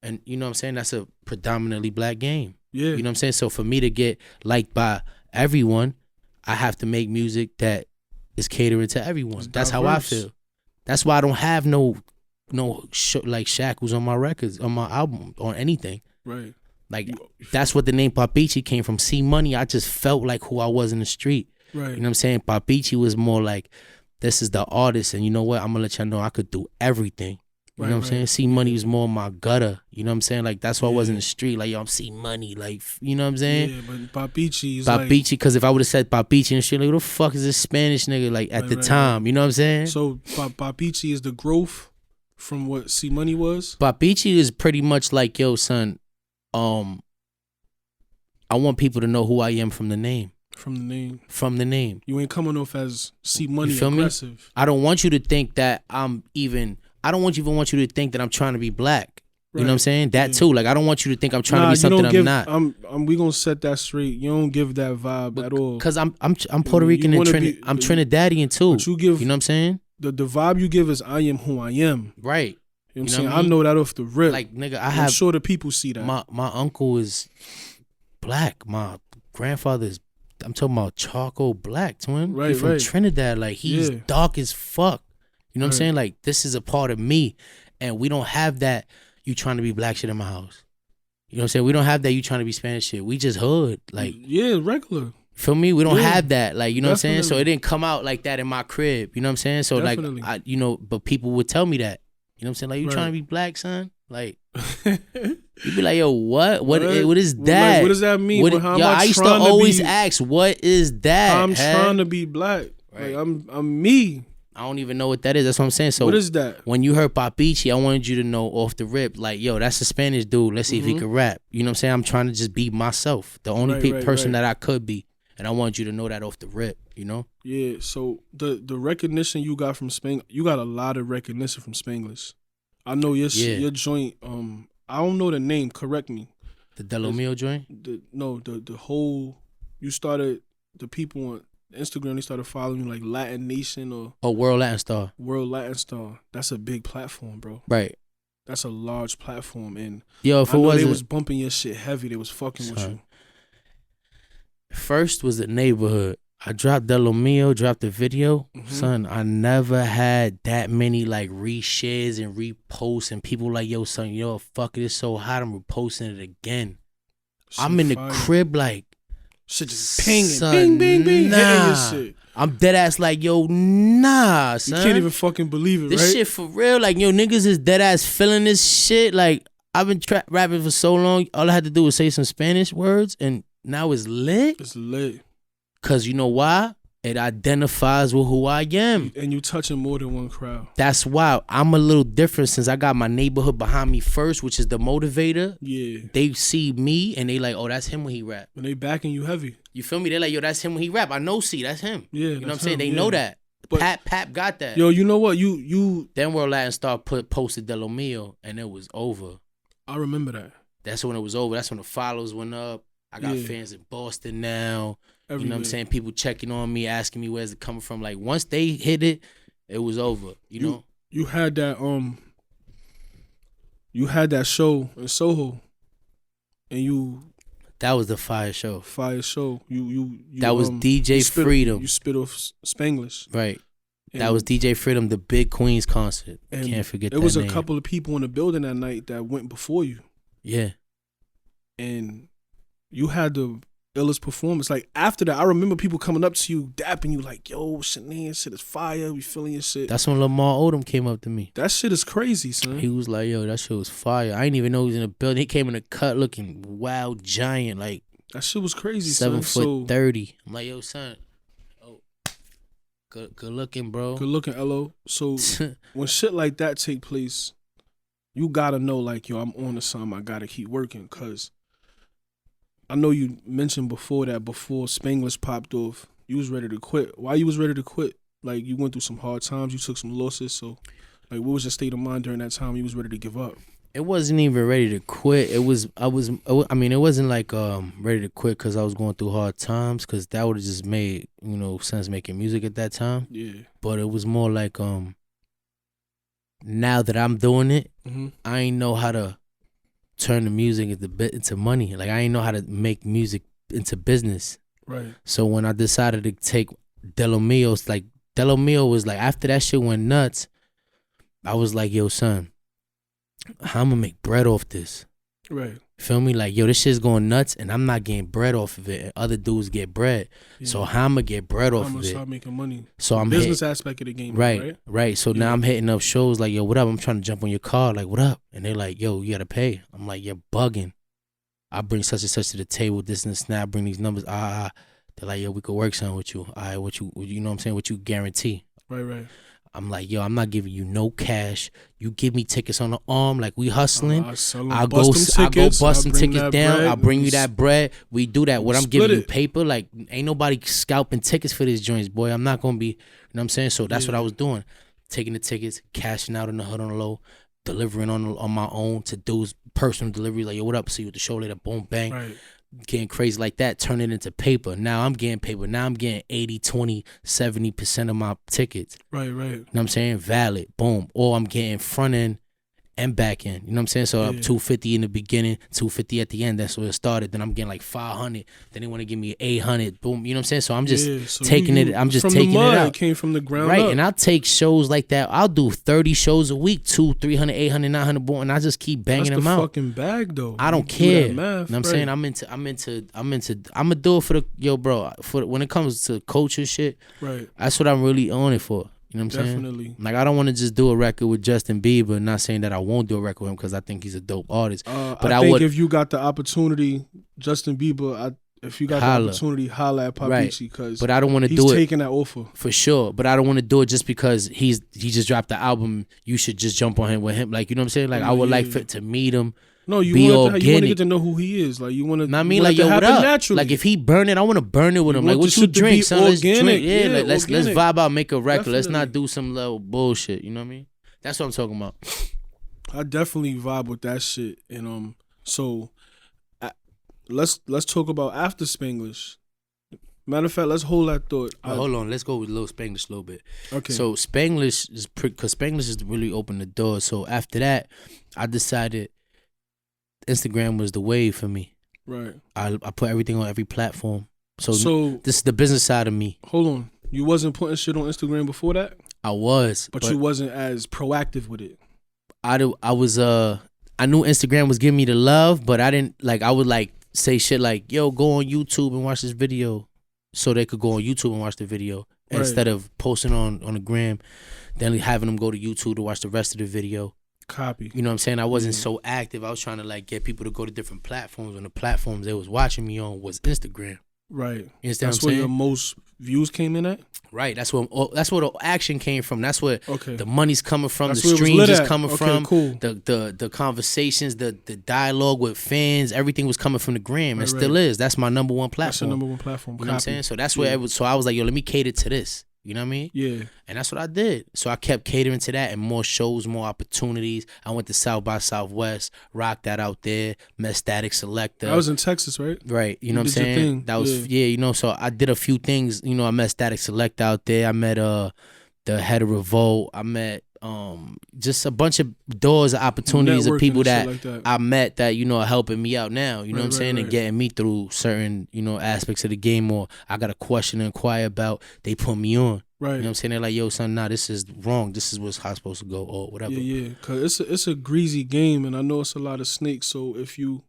And you know what I'm saying? That's a predominantly black game. Yeah. You know what I'm saying? So for me to get liked by everyone, I have to make music that is catering to everyone. That's how I feel. That's why I don't have no like shackles on my records, on my album, on anything. Right. Like, that's what the name Papichy came from. C Money, I just felt like who I was in the street. Right. You know what I'm saying? Papichy was more like, this is the artist, and you know what? I'm gonna let y'all know I could do everything. You know what I'm saying? C Money was more my gutter. You know what I'm saying? Like, that's why I was in the street. Like, yo, I'm C Money. Like, you know what I'm saying? Yeah, but Papichy is Papichy, because if I would have said Papichy and shit, like, who the fuck is this Spanish nigga? Like, at the time, you know what I'm saying? So, Papichy is the growth from what C Money was? Papichy is pretty much like, yo, son, I want people to know who I am from the name. From the name. From the name. You ain't coming off as C Money feel aggressive. Me? I don't want you to think that I don't even want you to think that I'm trying to be black. You know what I'm saying? That too. Like, I don't want you to think I'm trying to be something I'm not. We gonna set that straight. You don't give that vibe at all. Cause I'm Puerto Rican and I'm Trinidadian too. But you give, you know what I'm saying? The vibe you give is I am who I am. Right. You know what I'm saying? I know that off the rip. Like, nigga, I'm sure the people see that. My uncle is black. My grandfather is, I'm talking about charcoal black, twin. Right, He's from Trinidad. Like, he's dark as fuck. You know what I'm saying? Like, this is a part of me. And we don't have that, you trying to be black shit in my house. You know what I'm saying? We don't have that, you trying to be Spanish shit. We just hood. Like, yeah, regular. Feel me? We don't have that. Like, you know what I'm saying? So it didn't come out like that in my crib. You know what I'm saying? So like, but people would tell me that. You know what I'm saying? Like, you trying to be black, son? Like, you be like, yo, what? What is that? Like, what does that mean? I used to always ask, what is that? I'm trying to be black. Right. Like, I'm me. I don't even know what that is. That's what I'm saying. So what is that? When you heard Papichy, I wanted you to know off the rip, like, yo, that's a Spanish dude. Let's see if he can rap. You know what I'm saying? I'm trying to just be myself, the only person that I could be. And I want you to know that off the rip, you know? Yeah, so the recognition you got from Spanglish, you got a lot of recognition from Spanglish. I know your joint, I don't know the name, correct me. The Delomio joint? The whole, you started, the people on Instagram, they started following you like Latin Nation or... Oh, World Latin Star. World Latin Star. That's a big platform, bro. Right. That's a large platform. And yo, if I it know they was bumping your shit heavy. They was fucking with you. First was the neighborhood. I dropped Delomio, dropped the video. Son, I never had that many like reshares and reposts and people like, yo, son, yo, fuck it, it's so hot, I'm reposting it again. Shit, I'm in the crib like, shit just pinging, son, bing, bing, nah. hitting your shit. I'm dead ass like, yo, nah, son. You can't even fucking believe it, this right? This shit for real. Like, yo, niggas is dead ass feeling this shit. Like, I've been rapping for so long. All I had to do was say some Spanish words and now it's lit. It's lit. Cause you know why? It identifies with who I am. And you touching more than one crowd. That's why I'm a little different since I got my neighborhood behind me first, which is the motivator. Yeah. They see me and they like, oh, that's him when he rap. And they backing you heavy. You feel me? They're like, yo, that's him when he rap. I know that's him. Yeah. You know what I'm saying? They know that. But Pap got that. Yo, you know what? You Then World Latin Star posted Delomio and it was over. I remember that. That's when it was over. That's when the follows went up. I got fans in Boston now. Everywhere. You know what I'm saying? People checking on me, asking me where's it coming from. Like once they hit it, it was over. You know? You had that show in Soho, and that was the fire show. You that was DJ Freedom. You spit off Spanglish. Right. And that was DJ Freedom, the Big Queens concert. And can't forget that. There was name. A couple of people in the building that night that went before you. Yeah. And you had the illest performance. Like after that, I remember people coming up to you, dapping you like, yo, Shanae, shit is fire. We feeling your shit. That's when Lamar Odom came up to me. That shit is crazy, son. He was like, yo, that shit was fire. I didn't even know he was in the building. He came in the cut looking wild giant. Like that shit was crazy, 7 foot 30. I'm like, yo, son. Oh, good looking, bro. Good looking, LO. So when shit like that take place, you gotta know, like, yo, I'm on to something. I gotta keep working, cause I know you mentioned before Spanglish popped off, you was ready to quit. Why you was ready to quit? Like, you went through some hard times, you took some losses, so, like, what was your state of mind during that time you was ready to give up? It wasn't even ready to quit. It wasn't like ready to quit because I was going through hard times, because that would have just made, sense making music at that time. Yeah. But it was more like, now that I'm doing it, I ain't know how to turn the music into money. Like, I ain't know how to make music into business. Right. So when I decided to take Delomio, like Delomio was like, after that shit went nuts, I was like, yo, son, how I'm gonna make bread off this? Right. Feel me? Like, yo, this shit's going nuts and I'm not getting bread off of it, and other dudes get bread. Yeah. So how I'm gonna get bread off of it? I'm gonna start making money. So I'm business aspect of the game. Right. So now I'm hitting up shows like, yo, what up? I'm trying to jump on your car. Like, what up? And they're like, yo, you gotta pay. I'm like, you're bugging. I bring such and such to the table, this and that, bring these numbers. They're like, yo, we could work something with you. All right, what you know what I'm saying? What you guarantee? Right. I'm like, yo, I'm not giving you no cash. You give me tickets on the arm, like we hustling. I'll go bust some tickets down. Bread. I'll bring you that bread. We do that. What I'm giving you paper, like ain't nobody scalping tickets for these joints, boy. I'm not gonna be, you know what I'm saying? So that's what I was doing. Taking the tickets, cashing out in the hood on the low, delivering on my own to dudes, personal delivery, like, yo, what up? See you at the show later, boom, bang. Right. Getting crazy like that, turn it into paper. Now I'm getting paper. Now I'm getting 80, 20, 70% of my tickets. Right. You know what I'm saying? Valid. Boom. Or I'm getting front end and back end. You know what I'm saying? So I'm 250 in the beginning, 250 at the end. That's where it started. Then I'm getting like 500. Then they want to give me 800. Boom. You know what I'm saying? So I'm just taking it. I'm just taking it out. It came from the ground right. up. And I'll take shows like that. I'll do 30 shows a week, 200, 300, 800, 900, boom, and I just keep banging them out. That's the fucking bag, though. I don't care. Do math, you know what I'm saying? I'm gonna do it for the, yo, bro, for when it comes to culture shit. Right. That's what I'm really on it for. You know what I'm saying? Definitely. Like, I don't want to just do a record with Justin Bieber. Not saying that I won't do a record with him, because I think he's a dope artist. But I think if you got the opportunity, Justin Bieber, if you got the opportunity, holla at Papichy, because but I don't want to do he's it. taking that offer. For sure. But I don't want to do it just because he just dropped the album. You should just jump on him with him. Like, you know what I'm saying? Like, I would like to meet him. No, you want to get to know who he is. Like, you want to. I mean, like, yo, what up? Naturally. Like, if he burn it, I want to burn it with him. Like, what you drink, son? Let's drink. Yeah, like, let's vibe out, make a record. Definitely. Let's not do some little bullshit. You know what I mean? That's what I'm talking about. I definitely vibe with that shit. And so let's talk about after Spanglish. Matter of fact, let's hold that thought. Hold on, let's go with little Spanglish a little bit. Okay. So Spanglish is because Spanglish is really opened the door. So after that, I decided Instagram was the wave for me. Right. I put everything on every platform. So this is the business side of me. Hold on. You wasn't putting shit on Instagram before that? I was. But you wasn't as proactive with it. I knew Instagram was giving me the love, but I didn't, like, I would like say shit like, yo, go on YouTube and watch this video, so they could go on YouTube and watch the video. Right. Instead of posting on the gram, then having them go to YouTube to watch the rest of the video. Copy. You know what I'm saying? I wasn't so active. I was trying to like get people to go to different platforms, and the platforms they was watching me on was Instagram. Right. You understand That's what I'm where your most views came in at? Right. That's where the action came from. That's where the money's coming from. That's the streams is coming from. Cool. The conversations, the dialogue with fans, everything was coming from the gram, and still is. That's my number one platform. That's your number one platform. You know what I'm saying? So that's where it was. So I was like, yo, let me cater to this. You know what I mean? Yeah. And that's what I did. So I kept catering to that and more shows, more opportunities. I went to South by Southwest, rocked that out there, met Static Selector. I was in Texas, right? Right. You know what I'm saying? That was, you know, so I did a few things. You know, I met Static Selector out there. I met the head of Revolt. I met just a bunch of doors of opportunities of people that I met that, you know, are helping me out now. You know what I'm saying? And getting me through certain, you know, aspects of the game, or I got a question to inquire about, they put me on. Right. You know what I'm saying? They're like, yo, son, nah, this is wrong. This is what's how it's supposed to go, or whatever. Yeah. Because it's a greasy game, and I know it's a lot of snakes. So if you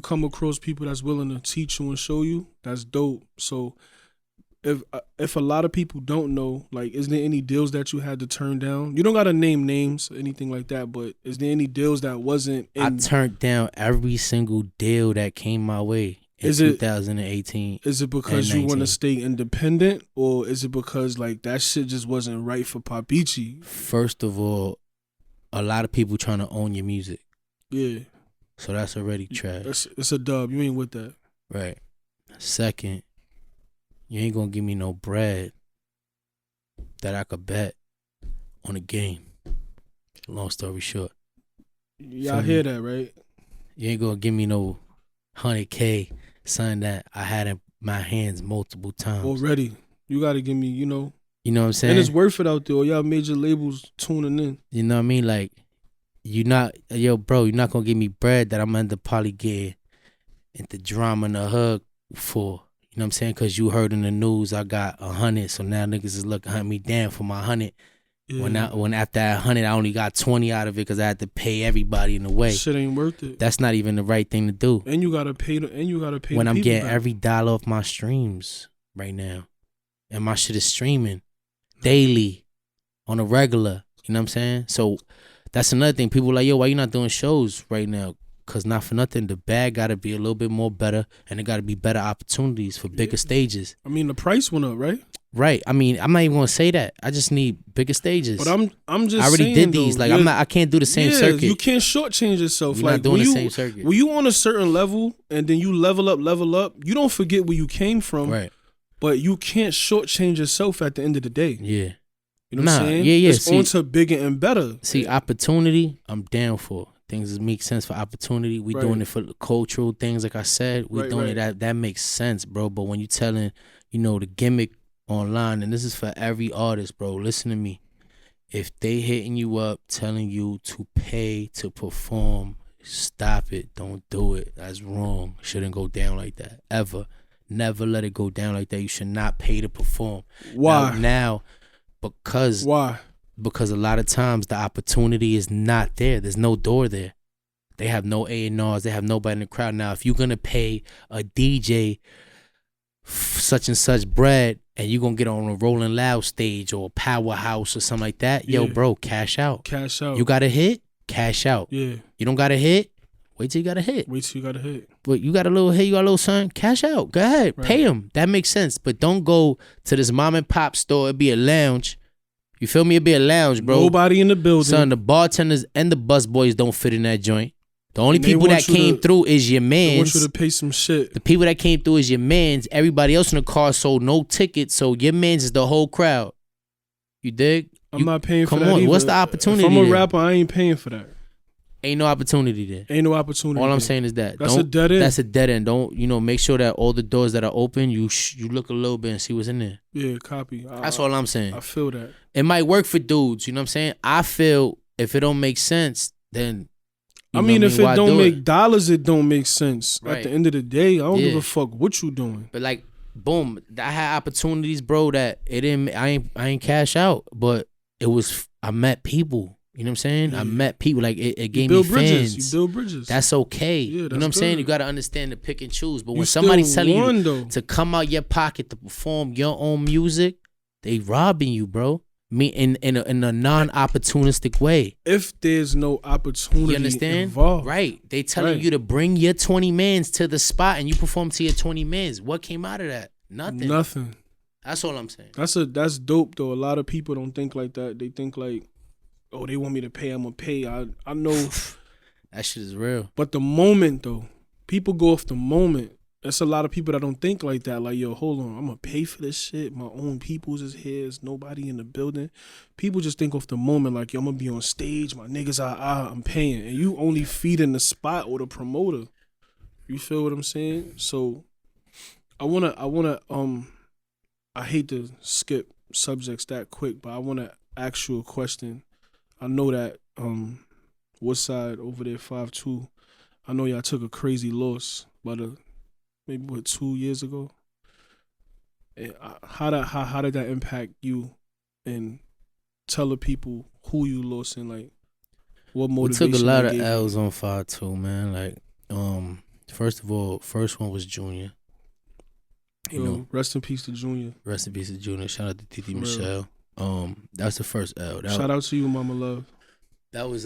come across people that's willing to teach you and show you, that's dope. So if a lot of people don't know, like, is there any deals that you had to turn down? You don't gotta name names or anything like that, but is there any deals that wasn't in? I turned down every single deal that came my way in 2018. Is it because you want to stay independent, or is it because like that shit just wasn't right for Papichy? First of all, a lot of people trying to own your music. Yeah. So that's already trash. It's a dub. You ain't with that. Right. Second, you ain't gonna give me no bread that I could bet on a game. Long story short. Y'all hear that, right? You ain't gonna give me no 100K, something that I had in my hands multiple times. Already. You gotta give me, you know. You know what I'm saying? And it's worth it out there. Or y'all major labels tuning in. You know what I mean? Like, you're not gonna give me bread that I'm under probably getting into drama in the hood for. You know what I'm saying? Because you heard in the news I got 100, so now niggas is looking at me down for my 100. Yeah. When after that 100, I only got 20 out of it because I had to pay everybody in the way. Shit ain't worth it. That's not even the right thing to do. And you gotta pay. When I'm getting back. Every dollar off my streams right now, and my shit is streaming daily on a regular. You know what I'm saying? So that's another thing. People are like, yo, why you not doing shows right now? Because not for nothing, the bag got to be a little bit more better, and it got to be better opportunities for bigger stages. I mean, the price went up, right? Right. I mean, I'm not even gonna say that. I just need bigger stages. But I'm just. I already did these. Like I can't do the same circuit. You can't shortchange yourself. You're like not doing the same circuit. When you on a certain level and then you level up, you don't forget where you came from. Right. But you can't shortchange yourself at the end of the day. Yeah. You know what I'm saying? Yeah. It's on to bigger and better. See, opportunity, I'm down for. Things that make sense for opportunity. We doing it for the cultural things, like I said. We doing it that makes sense, bro. But when you telling, you know, the gimmick online, and this is for every artist, bro. Listen to me. If they hitting you up, telling you to pay to perform, stop it. Don't do it. That's wrong. Shouldn't go down like that ever. Never let it go down like that. You should not pay to perform. Why? Now because why? Because a lot of times the opportunity is not there. There's no door there. They have no A&Rs. They have nobody in the crowd. Now, if you're going to pay a DJ such and such bread and you're going to get on a Rolling Loud stage or a Powerhouse or something like that, yo, bro, cash out. Cash out. You got a hit? Cash out. Yeah. You don't got a hit? Wait till you got a hit. But you got a little hit, you got a little something, cash out. Go ahead. Right. Pay them. That makes sense. But don't go to this mom and pop store. It'd be a lounge. You feel me? It'd be a lounge, bro. Nobody in the building. Son, the bartenders and the bus boys don't fit in that joint. The only people that came through is your mans. They want you to pay some shit. The people that came through is your mans. Everybody else in the car sold no tickets, so your mans is the whole crowd. You dig? I'm not paying for that. Come on, either. What's the opportunity? If I'm a rapper, I ain't paying for that. Ain't no opportunity there. Ain't no opportunity. All I'm saying is that. That's a dead end. That's a dead end. Don't, make sure that all the doors that are open, you look a little bit and see what's in there. Yeah, copy. That's all I'm saying. I feel that. It might work for dudes, you know what I'm saying? I feel if it don't make sense, then if it don't make dollars, it don't make sense. Right. At the end of the day, I don't give a fuck what you doing. But like, boom, I had opportunities, bro, that it didn't. I ain't cash out, but it was. I met people. You know what I'm saying? Yeah. I met people. Like it gave me fans. You build bridges. That's okay. Yeah, that's you know what I'm saying? You got to understand to pick and choose. But when somebody's telling you to come out your pocket to perform your own music, they robbing you, bro. In a non-opportunistic way. If there's no opportunity, you understand? Involved. Right. They telling you to bring your 20 mans to the spot and you perform to your 20 mans. What came out of that? Nothing. That's all I'm saying. That's dope though. A lot of people don't think like that. They think like, oh, they want me to pay, I'm gonna pay. I know that shit is real. But the moment though, people go off the moment. It's a lot of people that don't think like that. Like, yo, hold on, I'm gonna pay for this shit. My own peoples is here. There's nobody in the building. People just think off the moment, like, yo, I'm gonna be on stage. My niggas I'm paying, and you only feeding the spot or the promoter. You feel what I'm saying? So, I hate to skip subjects that quick, but I wanna ask you a question. I know that Woodside over there 5-2. I know y'all took a crazy loss, but maybe 2 years ago. And how did that impact you? And tell the people who you lost and like what motivation. We took a lot of L's on 5-2, man. Like, first of all, first one was Junior. You know, rest in peace to Junior. Rest in peace to Junior. Shout out to Titi Michelle. That's the first L. Shout out to you, Mama Love. That was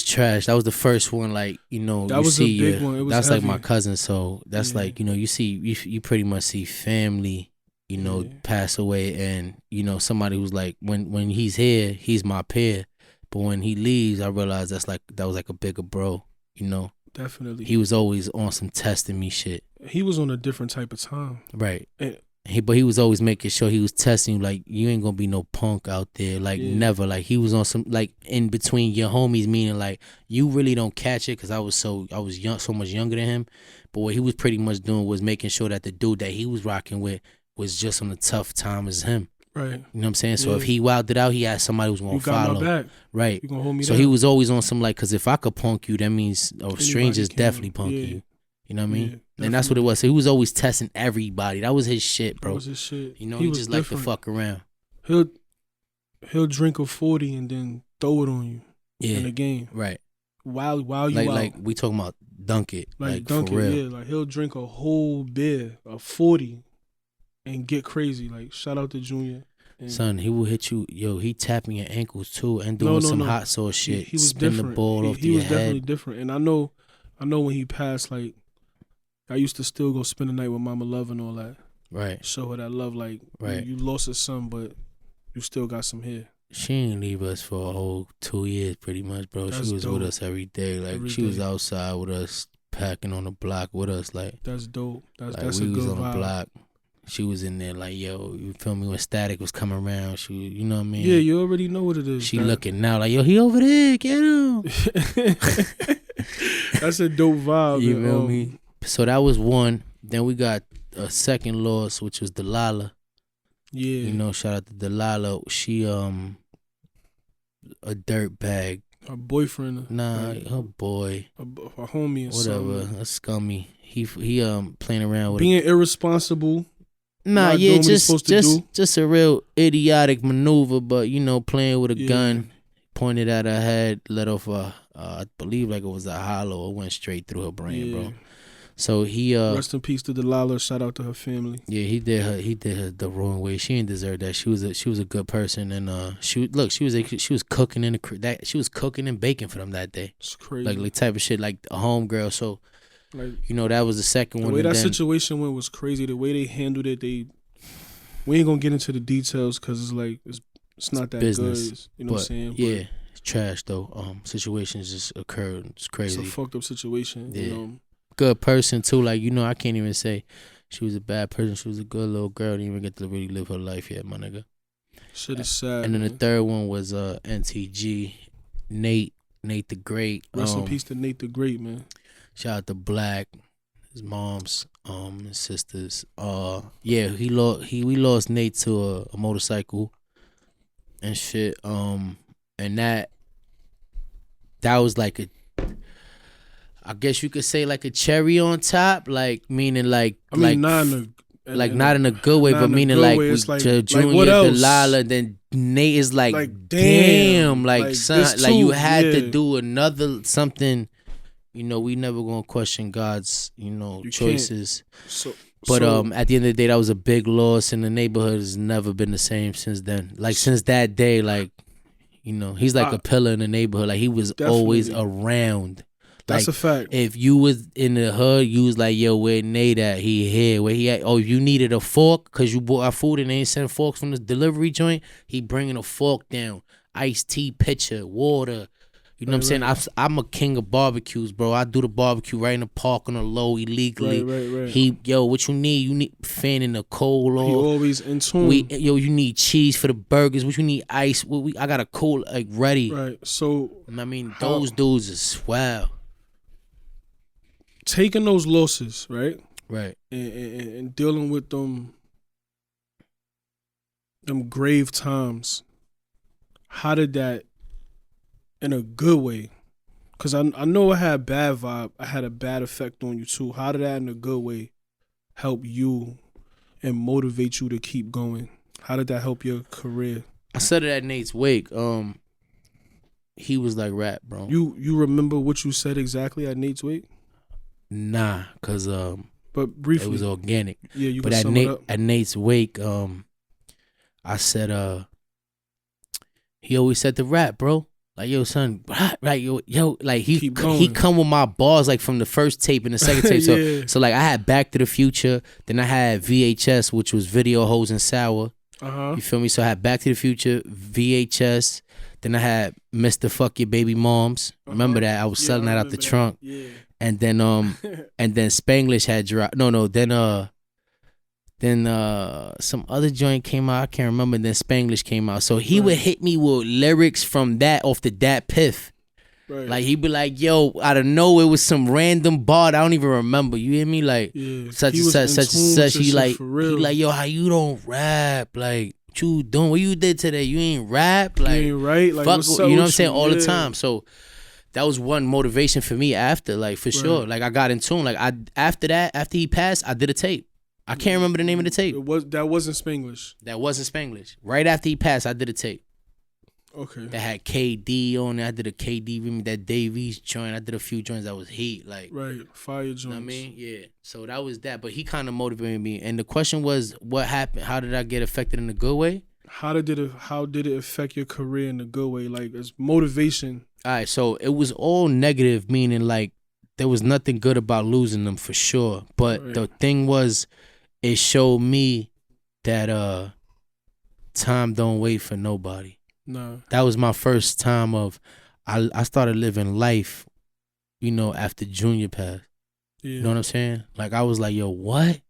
trash. That was the first one, like, you know, that was a big one. It was that's heavy. like my cousin, so that's like, you know, you pretty much see family, you know, pass away, and you know, somebody who's like, when he's here, he's my peer, but when he leaves, I realize that was like a bigger bro, you know. Definitely. He was always on some testing me shit. He was on a different type of time. Right. But he was always making sure he was testing you, like, you ain't gonna be no punk out there, like, never. Like, he was on some, like, in between your homies, meaning like you really don't catch it, because I was young, so much younger than him. But what he was pretty much doing was making sure that the dude that he was rocking with was just on a tough time as him. Right. You know what I'm saying? So if he wilded out, he had somebody who's gonna follow. You got my back. Right. You gonna hold me so down. he was always on some, like, because if I could punk you, that means strangers definitely punk you. You know what I mean? And that's what it was. So he was always testing everybody. That was his shit, bro. That was his shit. You know, he just liked to fuck around. He'll drink a 40 and then throw it on you in the game. Right. While you out. Like we talking about dunk it. Like dunk for it, real. yeah. Like, he'll drink a whole beer, a 40, and get crazy. Like, shout out to Junior. And son, he will hit you. Yo, he tapping your ankles too and doing some hot sauce shit. He was Spin different. The ball off he your was head. Definitely different. And I know when he passed, like, I used to still go spend the night with Mama Love and all that. Right. Show her that love, like, right. You lost a son, but you still got some here. She didn't leave us for a whole 2 years, pretty much, bro. She was with us every day. Like, she was outside with us, packing on the block with us. Like, that's dope. That's a good vibe. We was on the block. She was in there, like, yo, you feel me? When Static was coming around, she, you know what I mean? Yeah, you already know what it is. She looking now, like, yo, he over there, get him. That's a dope vibe. You feel me? So that was one. Then we got a second loss, which was Delilah. Yeah. You know, shout out to Delilah. She a dirt bag. Her boyfriend. Nah, her boy. A homie or whatever. Something. A scummy. He playing around with being irresponsible. Nah, yeah, just a real idiotic maneuver, but you know, playing with a gun, pointed at her head, let off I believe like it was a hollow. It went straight through her brain, bro. So he rest in peace to Delilah. Shout out to her family. Yeah, he did her the wrong way. She didn't deserve that. She was a good person, and she was cooking she was cooking and baking for them that day. It's crazy. Like type of shit, like a homegirl. So, like, you know, that was the second one. The way that situation went was crazy. The way they handled it, we ain't gonna get into the details because it's like it's not that business, good. You know what I'm saying? Yeah, it's trash though. Situations just occurred. It's crazy. It's a fucked up situation. Yeah. You know? Good person too. Like, you know, I can't even say she was a bad person. She was a good little girl. Didn't even get to really live her life yet, my nigga. Shit is sad. And then the third one was NTG, Nate the Great. Rest in peace to Nate the Great, man. Shout out to Black, his moms, his sisters. We lost Nate to a motorcycle and shit. And that was like I guess you could say like a cherry on top, like meaning not in a good way, but meaning like Junior, Delilah, then Nate is like damn, like son, like you had to do another something. You know, we never gonna question God's, choices. But at the end of the day, that was a big loss, and the neighborhood has never been the same since then. Like since that day, like, he's like a pillar in the neighborhood. Like he was always around. That's like, a fact. If you was in the hood, you was like, yo, where Nate at? He here. Where he at? Oh, if you needed a fork because you bought our food and they ain't send forks from the delivery joint, he bringing a fork down. Iced tea pitcher, water, You know what I'm saying? I'm a king of barbecues, bro. I do the barbecue right in the park on the low illegally. Right. What you need? You need fan in the cold. He always in tune. You need cheese for the burgers. What you need? Ice. I got a cool like ready. Right. So I mean, those dudes is swell. Taking those losses, right? Right. And dealing with them grave times. How did that, in a good way? Because I know I had a bad vibe. I had a bad effect on you too. How did that, in a good way, help you and motivate you to keep going? How did that help your career? I said it at Nate's wake. He was like, rap, bro. You remember what you said exactly at Nate's wake? Nah, cause but briefly, it was organic. Yeah, you. But at Nate's wake, I said, he always said the rap, bro. Like, yo, son, like yo, like he come with my bars like from the first tape and the second tape. Yeah. So like I had Back to the Future, then I had VHS, which was Video Hoes and Sour. You feel me? So I had Back to the Future, VHS. Then I had Mr. Fuck Your Baby Moms. Remember that? I was selling that out the trunk. Yeah. And then and then Spanglish had dropped. Then some other joint came out. I can't remember. Then Spanglish came out. So he would hit me with lyrics from that off the Dat Piff. Right. Like he'd be like, "Yo, out of nowhere, it was some random bar I don't even remember." You hear me? Like such and such. He like, "Yo, how you don't rap? Like, what you doing? What you did today? You ain't rap? Like, you ain't right? Like, fuck, what's you up know what I'm with saying? you? All the time." So that was one motivation for me after, like, for sure. Like I got in tune. Like after he passed, I did a tape. I can't remember the name of the tape. That wasn't Spanglish. That wasn't Spanglish. Right after he passed, I did a tape. Okay. That had KD on it. I did a KD remix, that Davies joint. I did a few joints that was heat. Like, right, fire joints. You know what I mean? Yeah. So that was that. But he kind of motivated me. And the question was, what happened? How did I get affected in a good way? How did it affect your career in a good way? Like, as motivation. All right. So it was all negative, meaning like there was nothing good about losing them for sure. But the thing was, it showed me that time don't wait for nobody. No. That was my first time of I started living life, you know, after Junior passed. Yeah. You know what I'm saying? Like I was like, yo, what?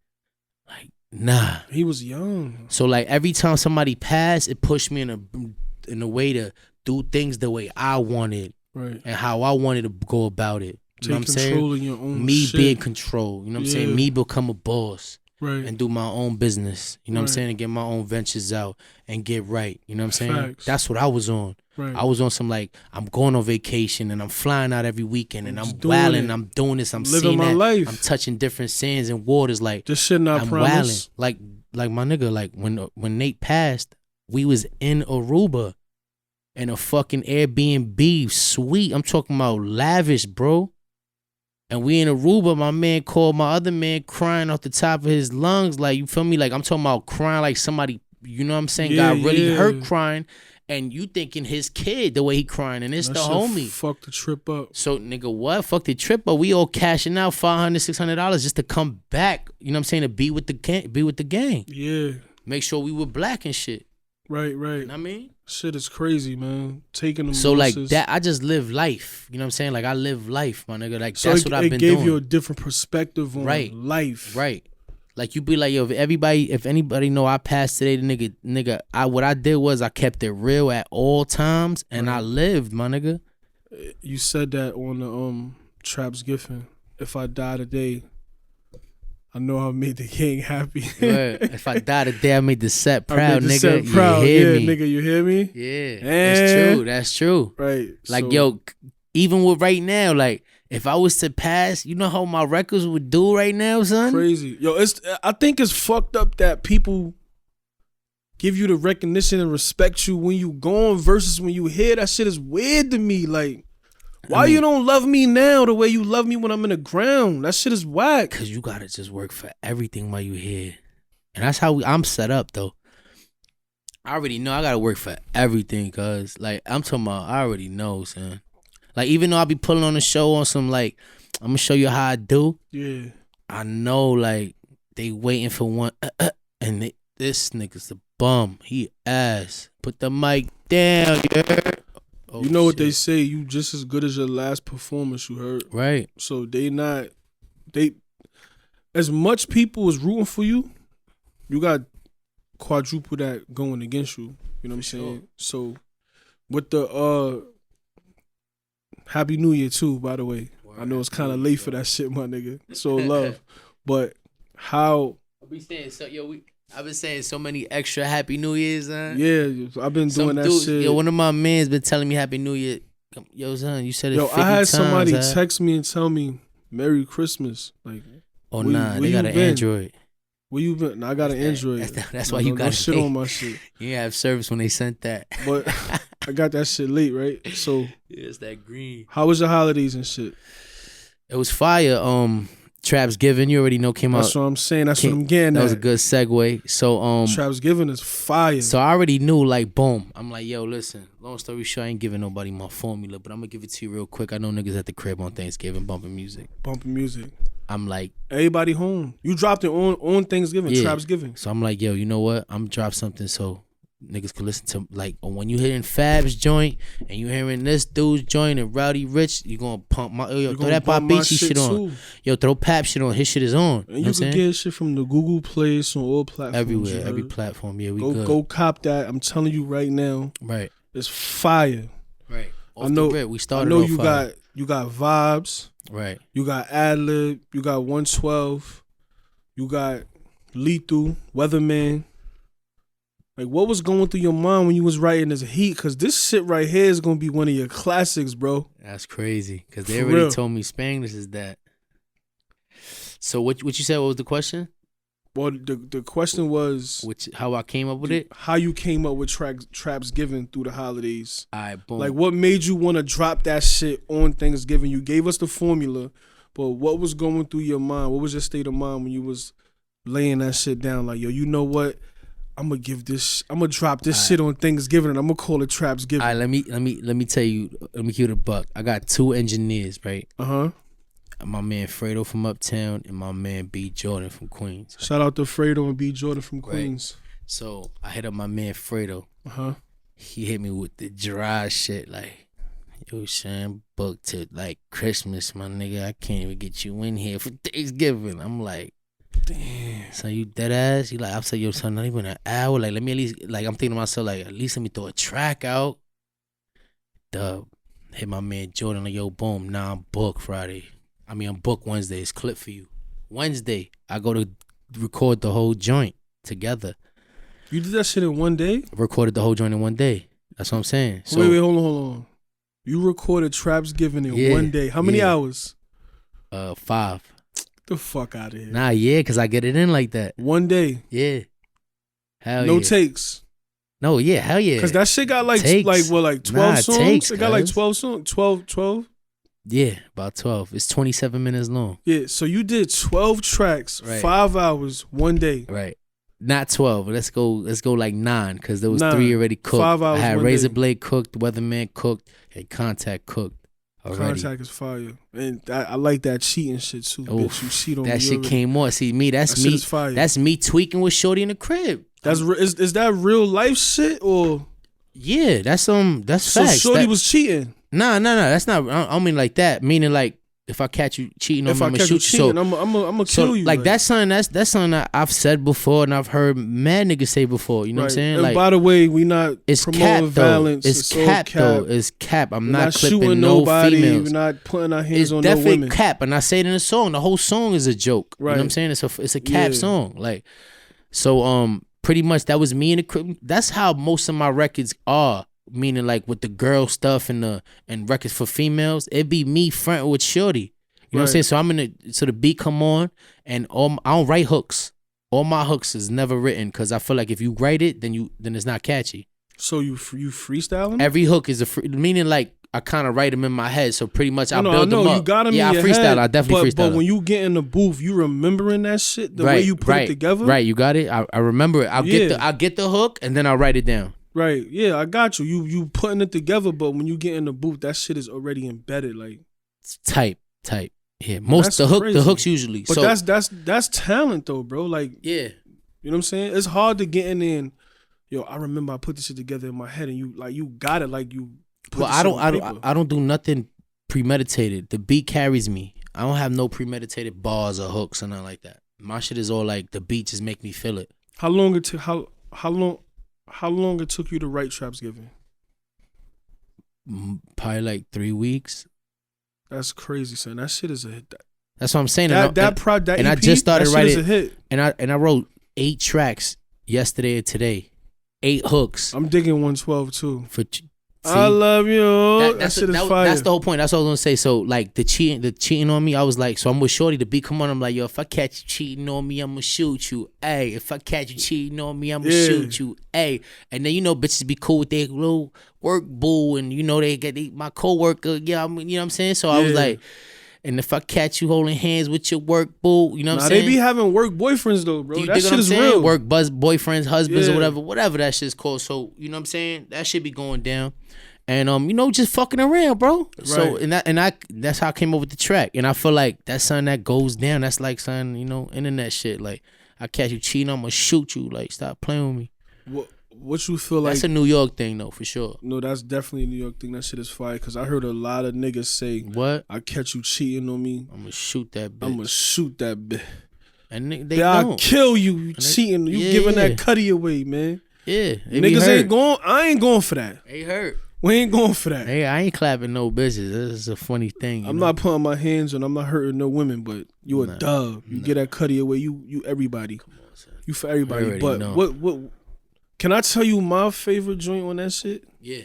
Like, nah. He was young. So like every time somebody passed, it pushed me in a way to do things the way I wanted. Right. And how I wanted to go about it. You know what I'm saying? Control of your own me shit. being control. You know what I'm saying? Me become a boss. Right. And do my own business. You know what I'm saying? And get my own ventures out and get right. You know what I'm saying? Facts. That's what I was on. Right. I was on some like, I'm going on vacation and I'm flying out every weekend and I'm wilding. I'm doing this. I'm living seeing my that. life. I'm touching different sands and waters. Like, this shit not I'm promise. wilding. Like my nigga, like when Nate passed, we was in Aruba in a fucking Airbnb suite. I'm talking about lavish, bro. And we in Aruba, my man called my other man crying off the top of his lungs. Like, you feel me? Like, I'm talking about crying like somebody, you know what I'm saying, got really hurt crying. And you thinking his kid, the way he crying. And it's the homie. Fuck the trip up. So, nigga, what? Fuck the trip up. We all cashing out $500, $600 just to come back, you know what I'm saying, to be with the gang. Yeah. Make sure we were black and shit. Right. You know what I mean? Shit is crazy, man. Taking them so losses. Like that, I just live life. You know what I'm saying? Like I live life, my nigga. Like so that's what I've been doing. It gave you a different perspective on life. Right. Like you be like, yo, if anybody know I passed today, the nigga, what I did was I kept it real at all times and I lived, my nigga. You said that on the Traps Giffen. If I die today, I know I made the king happy. If I die today, I made the set proud, nigga. Set proud. You hear me? Nigga, you hear me? Yeah. That's true. Right. Like, so, yo, even with right now, like, if I was to pass, you know how my records would do right now, son? Crazy. Yo, I think it's fucked up that people give you the recognition and respect you when you gone versus when you here. That shit is weird to me. Like, why you don't love me now the way you love me when I'm in the ground? That shit is whack. Cause you gotta just work for everything while you here. And that's how I'm set up though. I already know I gotta work for everything, cause like I'm talking about, I already know, son. Like even though I be pulling on the show on some like, I'm gonna show you how I do. Yeah. I know like they waiting for one and this nigga's the bum. He ass. Put the mic down, you heard? Oh, you know what shit. they say, you just as good as your last performance you heard. Right. So they as much people is rooting for you, you got quadruple that going against you. You know what I'm saying? So with the Happy New Year too, by the way. I know it's kind of late for that shit, my nigga. So love. But how I've been saying so many extra Happy New Years, son. Yeah, I've been doing that shit. Yo, one of my mans been telling me Happy New Year. Yo, son, you said it 50 times. I had somebody text me and tell me Merry Christmas. Like, they got an Android. Where you been? I got an Android. That's why you got shit on my shit. You didn't have service when they sent that. But I got that shit late, right? So yeah, it's that green. How was your holidays and shit? It was fire. Traps Giving, you already know, came out. That's what I'm saying. That's what I'm getting That at. was a good segue. So Traps Giving is fire. So I already knew, like, boom. I'm like, yo, listen, long story short, I ain't giving nobody my formula, but I'm gonna give it to you real quick. I know niggas at the crib on Thanksgiving bumping music. I'm like, everybody home. You dropped it on Thanksgiving, yeah. Traps Giving. So I'm like, yo, you know what? I'm drop something so niggas can listen to, like, when you hitting Fab's joint and you hearing this dude's joint and Rowdy Rich, you gonna pump my, yo, throw that Papichy shit on. Too. Yo, throw Pap shit on. His shit is on. And you can get shit from the Google Play, on all platforms. Everywhere, every platform. Yeah, we good. Go cop that. I'm telling you right now. Right. It's fire. Right. I know. We started. I know you fire. You got vibes. Right. You got Ad-Lib. You got 112. You got Lethal, Weatherman. Like, what was going through your mind when you was writing this heat? Because this shit right here is going to be one of your classics, bro. That's crazy. Because they already told me Spanglish is that. So what you said, what was the question? Well, the question was... how I came up with it? How you came up with Traps Giving through the holidays. All right, boom. Like, what made you want to drop that shit on Thanksgiving? You gave us the formula, but what was going through your mind? What was your state of mind when you was laying that shit down? Like, yo, you know what? I'm gonna drop this shit on Thanksgiving and I'm gonna call it Traps Giving. All right, let me tell you, let me give it a buck. I got 2 engineers, right? My man Fredo from Uptown and my man B Jordan from Queens. Shout out to Fredo and B Jordan from Queens. Right. So I hit up my man Fredo. He hit me with the dry shit like, yo, Sean, booked to like Christmas, my nigga. I can't even get you in here for Thanksgiving. I'm like, damn. So you dead ass? He like, I'm saying, yo, son, not even an hour. Like, let me at least, like, I'm thinking to myself, like, at least let me throw a track out. Dub. Hit my man Jordan, like, yo, boom, now I'm booked Friday. I'm booked Wednesday. It's clip for you. Wednesday, I go to record the whole joint together. You did that shit in one day? Recorded the whole joint in one day. That's what I'm saying. So, wait, hold on. You recorded Traps Giving in one day. How many hours? 5. The fuck out of here. Nah, yeah, because I get it in like that. One day. Yeah. Hell no yeah. takes. No, yeah, hell yeah. Because that shit got like takes. 12 songs? Takes, it got like 12 songs? 12? Yeah, about 12. It's 27 minutes long. Yeah, so you did 12 tracks, 5 hours, one day. Right. Not 12. Let's go like 9 because there was 3 already cooked. 5 hours, I had Razor Blade cooked, Weatherman cooked, and Contact cooked already. Contact is fire. And I like that cheating shit too. Bitch, you cheat on that me shit already. Came on. See, me, that's me. Fire. That's me tweaking with Shorty in the crib. Is that real life shit or? Yeah, that's facts. So Shorty was cheating. Nah, that's not. I don't mean like that. Meaning like if I catch you cheating on me, I'm gonna shoot you. I'm gonna kill you. Like that's something that's something that I've said before and I've heard mad niggas say before. You know what I'm saying? And like, by the way, we not promoting violence. It's cap though. It's cap. I'm not clipping shooting no nobody. females. We're not putting our hands on no women. It's definitely cap, and I say it in the song. The whole song is a joke. Right. You know what I'm saying? It's a cap song. Like so. Pretty much that was me in the crib. That's how most of my records are. Meaning like with the girl stuff and records for females, it'd be me fronting with Shorty. You know what I'm saying? So so the beat come on and I don't write hooks. All my hooks is never written because I feel like if you write it, then it's not catchy. So you freestyling? Every hook is meaning like I kind of write them in my head. So pretty much I build them up. You got them in your freestyle. Head, I definitely freestyle. But when you get in the booth, you remembering that shit the way you put it together. Right, you got it. I remember it. I'll get the hook and then I'll write it down. Right, yeah, I got you. You putting it together, but when you get in the booth, that shit is already embedded. Like it's type. Yeah, most the hooks usually. But so, that's talent though, bro. Like yeah, you know what I'm saying? It's hard to get in there and, yo, I remember I put this shit together in my head and you got it like you. put Well, the shit on paper. I don't do nothing premeditated. The beat carries me. I don't have no premeditated bars or hooks or nothing like that. My shit is all like the beat just make me feel it. How long it took? How long it took you to write Traps Given? Probably like 3 weeks. That's crazy, son. That shit is a hit. That's what I'm saying. That EP, I just started writing. A hit. And I wrote 8 tracks yesterday and today. 8 hooks. I'm digging 112 too. See, I love you. That shit is fire. That's the whole point. That's what I was gonna say. So like the cheating on me, I was like, so I'm with Shorty. The beat come on, I'm like, yo, if I catch you cheating on me, I'ma shoot you. Hey, if I catch you cheating on me, I'ma shoot you. Hey, and then bitches be cool with their little work boo, and they get my coworker. Yeah, you know what I'm saying. So I was like, and if I catch you holding hands with your work boo, you know what I'm saying. They be having work boyfriends though, bro. That shit is saying? real. Work boyfriends, husbands, or whatever that shit's called. So you know what I'm saying. That shit be going down. And just fucking around, bro. Right. So that's how I came up with the track. And I feel like that's something that goes down. That's like something, internet shit. Like I catch you cheating, I'm gonna shoot you. Like stop playing with me. What you feel like? That's a New York thing though, for sure. No, that's definitely a New York thing. That shit is fire. Cause I heard a lot of niggas say, "What? I catch you cheating on me, I'm gonna shoot that bitch. And I'll kill you cheating. You giving that cutty away, man. Yeah, niggas ain't going. I ain't going for that. They hurt. We ain't going for that. Hey, I ain't clapping no bitches. This is a funny thing. I'm not putting my hands on. I'm not hurting no women. But you a dub. You get that cutty away. You everybody. Come on, son. You for everybody. But know. What? Can I tell you my favorite joint on that shit? Yeah.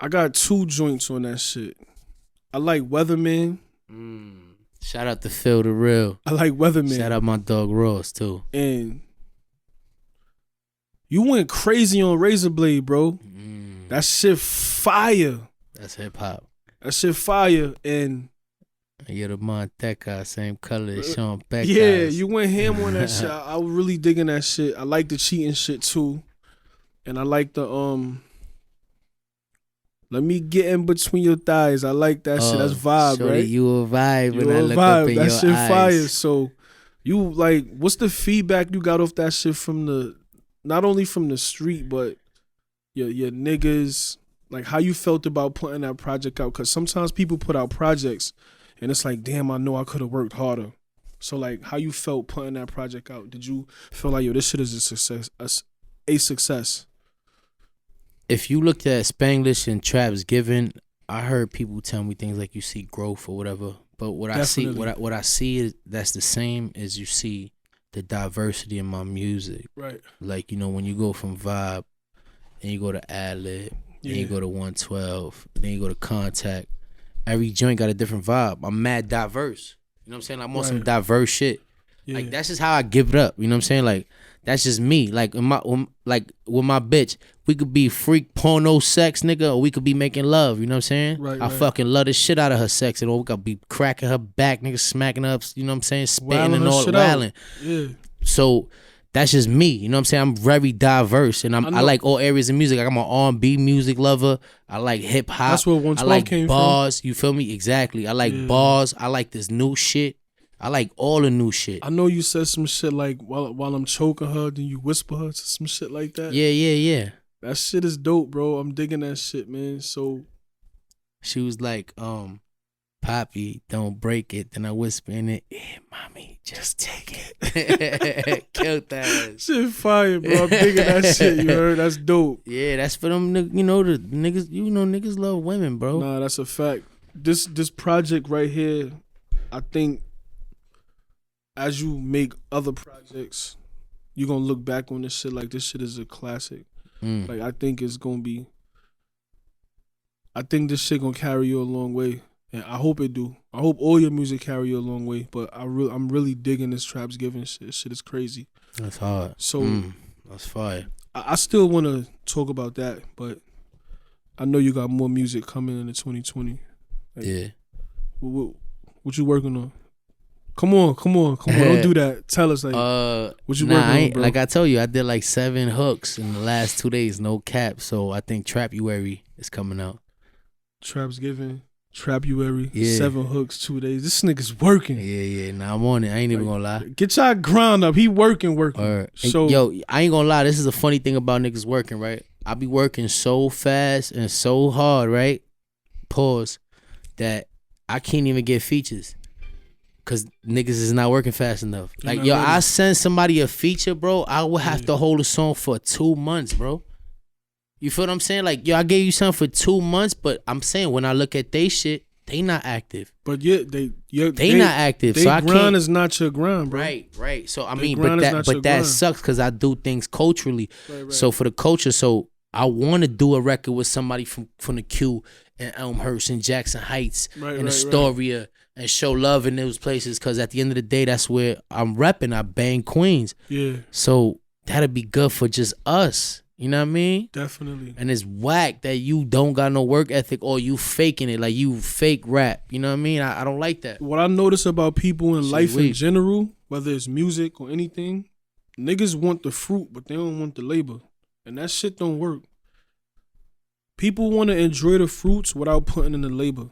I got 2 joints on that shit. I like Weatherman. Shout out to Phil the Real. I like Weatherman. Shout out my dog Ross too. And you went crazy on Razor Blade, bro. That shit fire. That's hip hop. That shit fire. And you're the Monteca, same color as Sean Beck. Yeah, you went ham on that shit. I was really digging that shit. I like the cheating shit too. And I like the let me get in between your thighs. I like that shit. That's vibe, shorty, right? You a vibe when I look up in your eyes. That shit fire. So you like, what's the feedback you got off that shit from not only from the street, but your niggas, like how you felt about putting that project out? Because sometimes people put out projects and it's like, damn, I know I could have worked harder. So like, how you felt putting that project out? Did you feel like, yo, this shit is a success? If you looked at Spanglish and Traps Given, I heard people tell me things like you see growth or whatever. But what Definitely. what I see is that's the same as you see the diversity in my music. Right. Like, when you go from vibe, then you go to ad-lib, then you go to 112, then you go to contact. Every joint got a different vibe. I'm mad diverse. You know what I'm saying? I'm on some diverse shit. Yeah. Like, that's just how I give it up. You know what I'm saying? Like, that's just me. Like, with my bitch, we could be freak porno sex, nigga, or we could be making love. You know what I'm saying? Right, I fucking love the shit out of her sex, and we could be cracking her back, nigga, smacking her up. You know what I'm saying? Spitting and all, wailing. Yeah. So that's just me. You know what I'm saying? I'm very diverse, and I like all areas of music. Like, I'm an R&B music lover. I like hip hop. That's where 112 I like came bars. from. You feel me? Exactly. I like bars. I like this new shit. I like all the new shit. I know you said some shit like while I'm choking her, then you whisper her to some shit like that. Yeah. That shit is dope, bro. I'm digging that shit, man. So she was like, Poppy, don't break it. Then I whisper in it, mommy, just take it. Killed that. Shit fire, bro. I'm digging that shit, you heard? That's dope. Yeah, that's for them, the niggas, niggas love women, bro. Nah, that's a fact. This project right here, I think as you make other projects, you're going to look back on this shit like this shit is a classic. Like, I think this shit going to carry you a long way. And I hope it do. I hope all your music carry you a long way. But I'm really digging this Traps Given shit. Shit is crazy. That's hard. So that's fire. I still want to talk about that, but I know you got more music coming in 2020. Like, yeah. What you working on? Come on. Don't do that. Tell us, like, what you working on, bro? Like I told you, I did like 7 hooks in the last 2 days, no cap. So I think Trapuary is coming out. Traps Given, Trapuary, 7 hooks, 2 days. This nigga's working. Yeah. Nah, I'm on it. I ain't even gonna lie. Get y'all grind up. He working. So, yo, I ain't gonna lie. This is a funny thing about niggas working, right? I be working so fast and so hard, right? Pause. That I can't even get features. Cause niggas is not working fast enough. Like, yo, I send somebody a feature, bro, I would have to hold a song for 2 months, bro. You feel what I'm saying? Like, yo, I gave you something for 2 months, but I'm saying when I look at they shit, they not active. But yeah, they not active. So I can't. Grind is not your grind, bro. Right. So I mean, but that sucks because I do things culturally. Right. So for the culture, so I want to do a record with somebody from the Q and Elmhurst and Jackson Heights and Astoria. Right. And show love in those places, because at the end of the day, that's where I'm repping. I bang Queens. Yeah. So that'd be good for just us. You know what I mean? Definitely. And it's whack that you don't got no work ethic or you faking it, like you fake rap. You know what I mean? I don't like that. What I notice about people in life in general, whether it's music or anything, niggas want the fruit, but they don't want the labor. And that shit don't work. People want to enjoy the fruits without putting in the labor.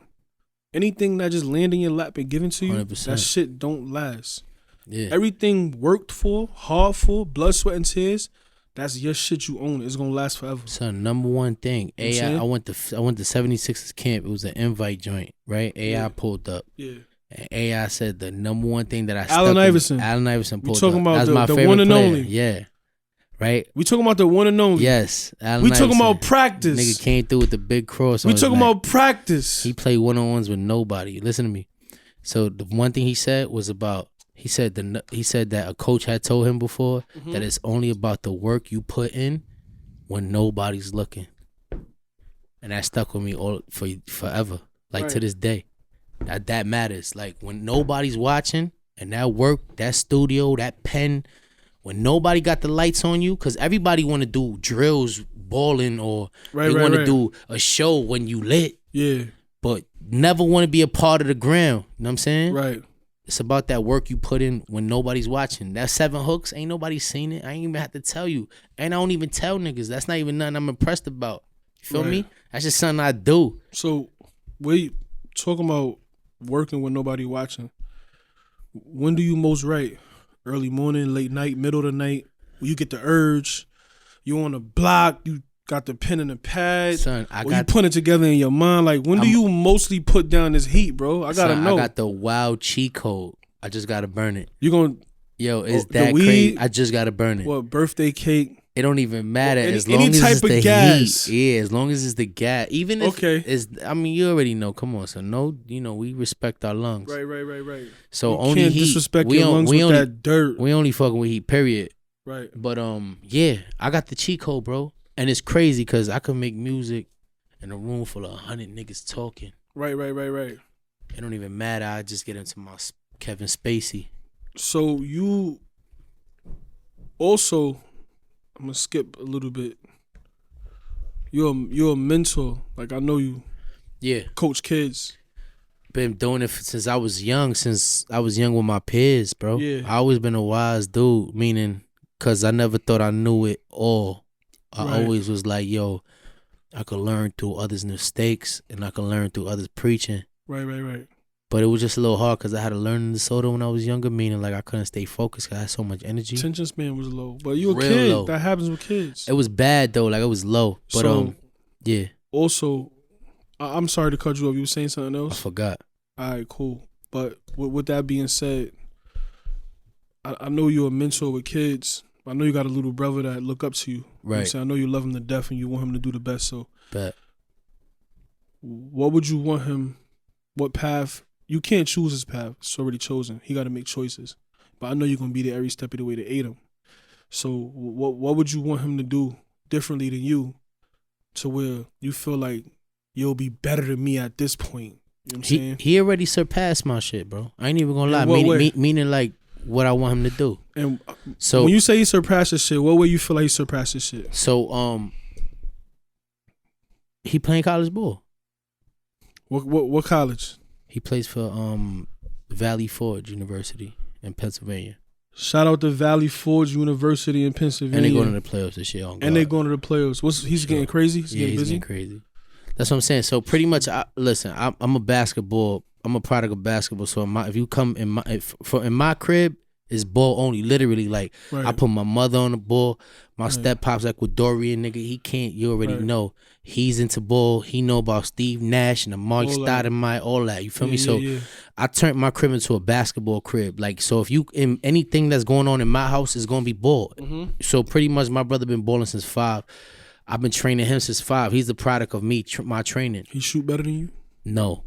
Anything that just land in your lap and given to you, 100%. That shit don't last. Yeah. Everything worked for, hard for, blood, sweat, and tears, that's your shit you own. It's gonna last forever. Son, number one thing. AI, I went to 76ers camp. It was an invite joint, right? AI pulled up. Yeah. And AI said the number one thing that I Allen Iverson pulled up. That's my favorite one and player. Only. Yeah. Right? We talking about the one and only. Yes. We talking about practice. Nigga came through with the big cross. We talking about practice. He played one-on-ones with nobody. Listen to me. So the one thing he said was about, he said that a coach had told him before that it's only about the work you put in when nobody's looking. And that stuck with me forever. Like to this day. That matters. Like when nobody's watching and that work, that studio, that pen, when nobody got the lights on you, because everybody want to do drills, balling, or they want to do a show when you lit. Yeah. But never want to be a part of the ground. You know what I'm saying? Right. It's about that work you put in when nobody's watching. That 7 hooks, ain't nobody seen it. I ain't even have to tell you. And I don't even tell niggas. That's not even nothing I'm impressed about. You feel me? That's just something I do. So, we talking about working with nobody watching. When do you most write? Early morning, late night, middle of the night. When you get the urge, you on the block, you got the pen and the pad. Son, you put it together in your mind. Like, when do you mostly put down this heat, bro? I gotta know. I got the wild cheat code. I just gotta burn it. You gonna? Yo, is that crazy? I just gotta burn it. What, birthday cake? It don't even matter as long as it's the gas. Heat. Yeah, as long as it's the gas. Even if it's, I mean, you already know. Come on, so no, we respect our lungs. Right. So you only can't heat. Disrespect your lungs with that dirt. We only fucking with heat. Period. Right. But yeah, I got the cheat code, bro, and it's crazy because I can make music in a room full of 100 niggas talking. Right. It don't even matter. I just get into my Kevin Spacey. So you also. I'm gonna skip a little bit. You're a mentor. Like, I know you. Yeah. Coach kids. Been doing it since I was young. Since I was young with my peers, bro. Yeah. I always been a wise dude. Meaning, cause I never thought I knew it all. I always was like, yo, I could learn through others' mistakes and I could learn through others' preaching. Right. But it was just a little hard because I had a learning disorder when I was younger, meaning like I couldn't stay focused because I had so much energy. Attention span was low. But you a kid. Low. That happens with kids. It was bad though. Like, it was low. But so, yeah. Also, I'm sorry to cut you off. You were saying something else? I forgot. All right, cool. But with that being said, I know you're a mentor with kids. I know you got a little brother that look up to you. Right. I know you love him to death and you want him to do the best. So, bet. What would you want him? What path? You can't choose his path. It's already chosen. He got to make choices. But I know you're going to be there every step of the way to aid him. So what would you want him to do differently than you to where you feel like you'll be better than me at this point? You know what I'm saying? He already surpassed my shit, bro. I ain't even going to lie. Meaning like what I want him to do. And so when you say he surpassed his shit, what way you feel like he surpassed his shit? So he playing college ball. What college? He plays for Valley Forge University in Pennsylvania. Shout out to Valley Forge University in Pennsylvania. And they going to the playoffs this year. And they going to the playoffs. He's getting crazy? He's getting busy? Getting crazy. That's what I'm saying. So pretty much, listen, I'm a product of basketball. So if you come in my crib, It's ball only, literally. Like, I put my mother on the ball. My step pop's Ecuadorian, nigga. He can't, you already know. He's into ball. He know about Steve Nash and the Mark Stoudemire, all that. You feel me? So I turned my crib into a basketball crib. Like, so if you, in anything that's going on in my house is going to be ball. So pretty much my brother been balling since 5. I've been training him since 5. He's the product of me, my training. He shoot better than you? No.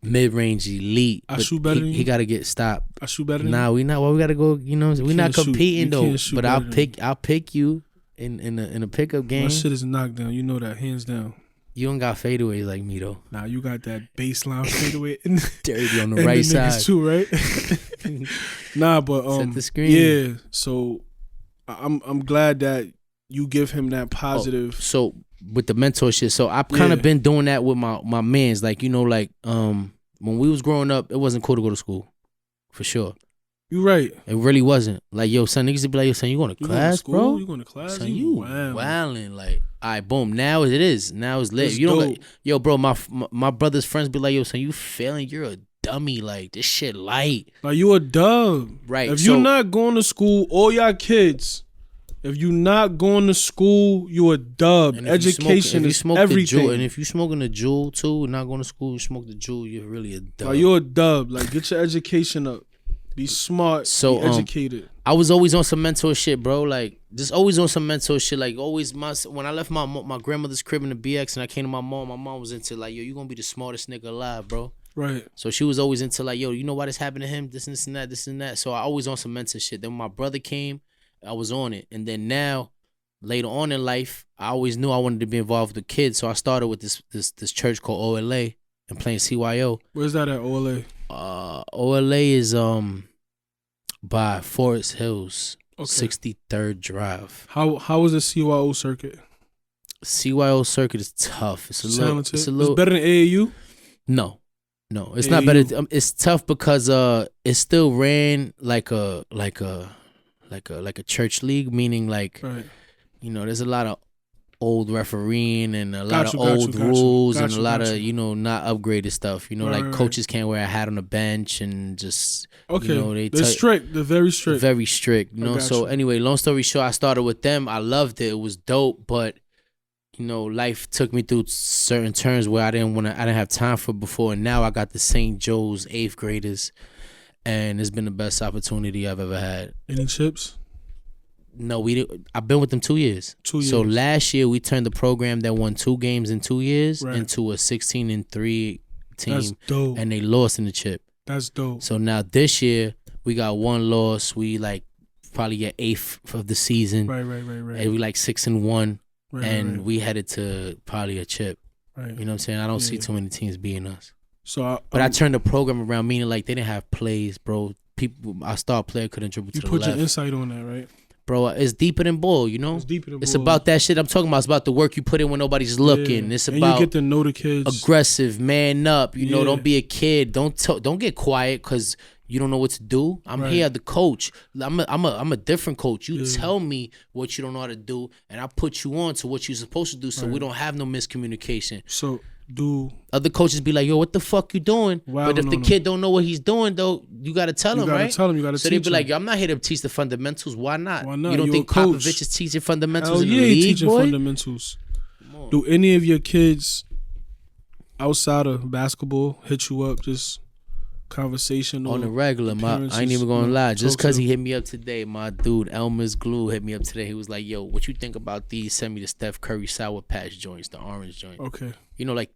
Mid-range elite. I shoot better than you? He got to get stopped. I shoot better than you? Nah, we not. Well, we got to go, you know, we not competing though. But I'll pick you in a pickup game. My shit is knocked down. You know that, hands down. You don't got fadeaways like me though. Nah, you got that baseline fadeaway. Dirty on the right side too, right? Nah, but set the screen. Yeah. So I'm glad that you give him that positive. So with the mentor shit, so I've kind of been doing that with my mans. Like, you know, like when we was growing up, it wasn't cool to go to school, for sure. You right. It really wasn't. Like, yo, son, niggas would be like, yo, son, you going to class, bro? You going to class? Son, you wildin'. Like, all right, boom. Now it is. Now it's lit. You don't like, yo, bro, my brother's friends be like, yo, son, you failing? You're a dummy. Like, this shit light. Like, you a dub. Right. If you're not going to school, all y'all kids, if you not going to school, you a dub. Education is everything. And if you smoking a jewel too, not going to school, you smoke the jewel, you're really a dub. Like, you're a dub. Like, get your education up. Be smart, be educated. I was always on some mentor shit, bro. Like, just always on some mentor shit. Like, always, when I left my grandmother's crib in the BX and I came to my mom was into, like, yo, you gonna be the smartest nigga alive, bro. Right. So she was always into, like, yo, you know why this happened to him? This and this and that, this and that. So I always on some mentor shit. Then when my brother came, I was on it. And then now, later on in life, I always knew I wanted to be involved with the kids. So I started with this church called OLA and playing CYO. Where's that at, OLA? OLA is by Forest Hills, 63rd Drive. How is the CYO circuit? CYO circuit is tough. It's It's better than AAU? No, it's AAU. Not better. It's tough because it still ran like a church league, meaning like you know, there's a lot of old refereeing and a lot of old rules and a lot of, you know, not upgraded stuff. You know, like coaches can't wear a hat on the bench and just, you know, they're strict. They're very strict. Very strict, you know. So anyway, long story short, I started with them. I loved it. It was dope, but you know, life took me through certain turns where I didn't have time for before, and now I got the St. Joe's 8th graders, and it's been the best opportunity I've ever had. Any chips? No, I've been with them 2 years. 2 years. So last year we turned the program that won 2 games in 2 years into a 16-3 team. That's dope. And they lost in the chip. That's dope. So now this year we got 1 loss. We like probably get 8th of the season. Right. And we like 6-1. And we headed to probably a chip. Right. You know what I'm saying? I don't see too many teams beating us. So, I turned the program around, meaning like they didn't have plays, bro. Our star player couldn't dribble to the left. You put your insight on that, right? Bro, it's deeper than ball, you know? It's deeper than ball. It's about that shit I'm talking about. It's about the work you put in when nobody's looking. It's about you get to know the kids. Aggressive, man up. You know, don't be a kid. Don't get quiet because you don't know what to do. I'm here, the coach. I'm a different coach. You tell me what you don't know how to do, and I put you on to what you're supposed to do, so we don't have no miscommunication. So other coaches be like, yo, what the fuck you doing? But if the kid don't know what he's doing, though, you got to tell him, right? You got to so they be like, yo, I'm not here to teach the fundamentals. Why not? Why not? You don't think Papichy is teaching fundamentals in the league, teaching fundamentals. Do any of your kids outside of basketball hit you up, just conversation on the regular? I ain't even gonna lie. Just because he hit me up today, my dude Elmer's Glue hit me up today. He was like, yo, what you think about these? Send me the Steph Curry Sour Patch joints, the orange joint. Okay. You know, like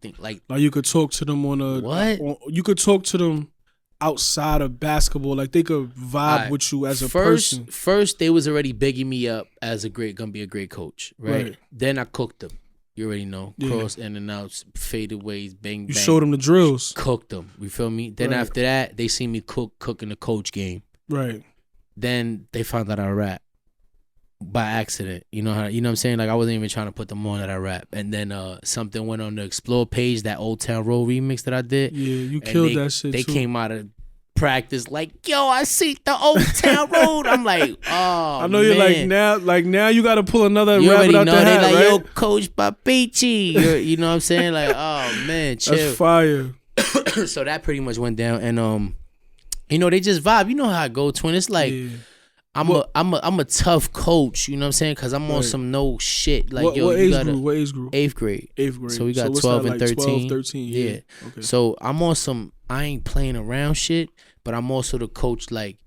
you could talk to them on a what? You could talk to them outside of basketball. Like they could vibe with you as a person. First, they was already bigging me up as gonna be a great coach, right? Then I cooked them. You already know. Cross in and outs, fadeaways, bang, bang. You showed them the drills. Cooked them. You feel me? Then after that, they see me cook in the coach game. Right. Then they found out I rap by accident. You know what I'm saying? Like I wasn't even trying to put them on that I rap. And then something went on the Explore page, that Old Town Road remix that I did. Yeah, you killed that shit They too. came out of practice like, yo, I see the Old Town Road. I'm like, oh, I know you're like now you got to pull another you rabbit out the hat, they like, right? yo, Coach Papichy. You know what I'm saying? Like, oh man, chill. That's fire. So that pretty much went down, and You know, they just vibe. You know how I go, twin. It's like I'm a tough coach. You know what I'm saying? Because I'm on some no shit. Like what age group? What age group? 8th grade. 8th grade. So we got what's 12 that, and like 13. 12, 13. Yeah. Okay. So I'm on some. I ain't playing around shit, but I'm also the coach. Like,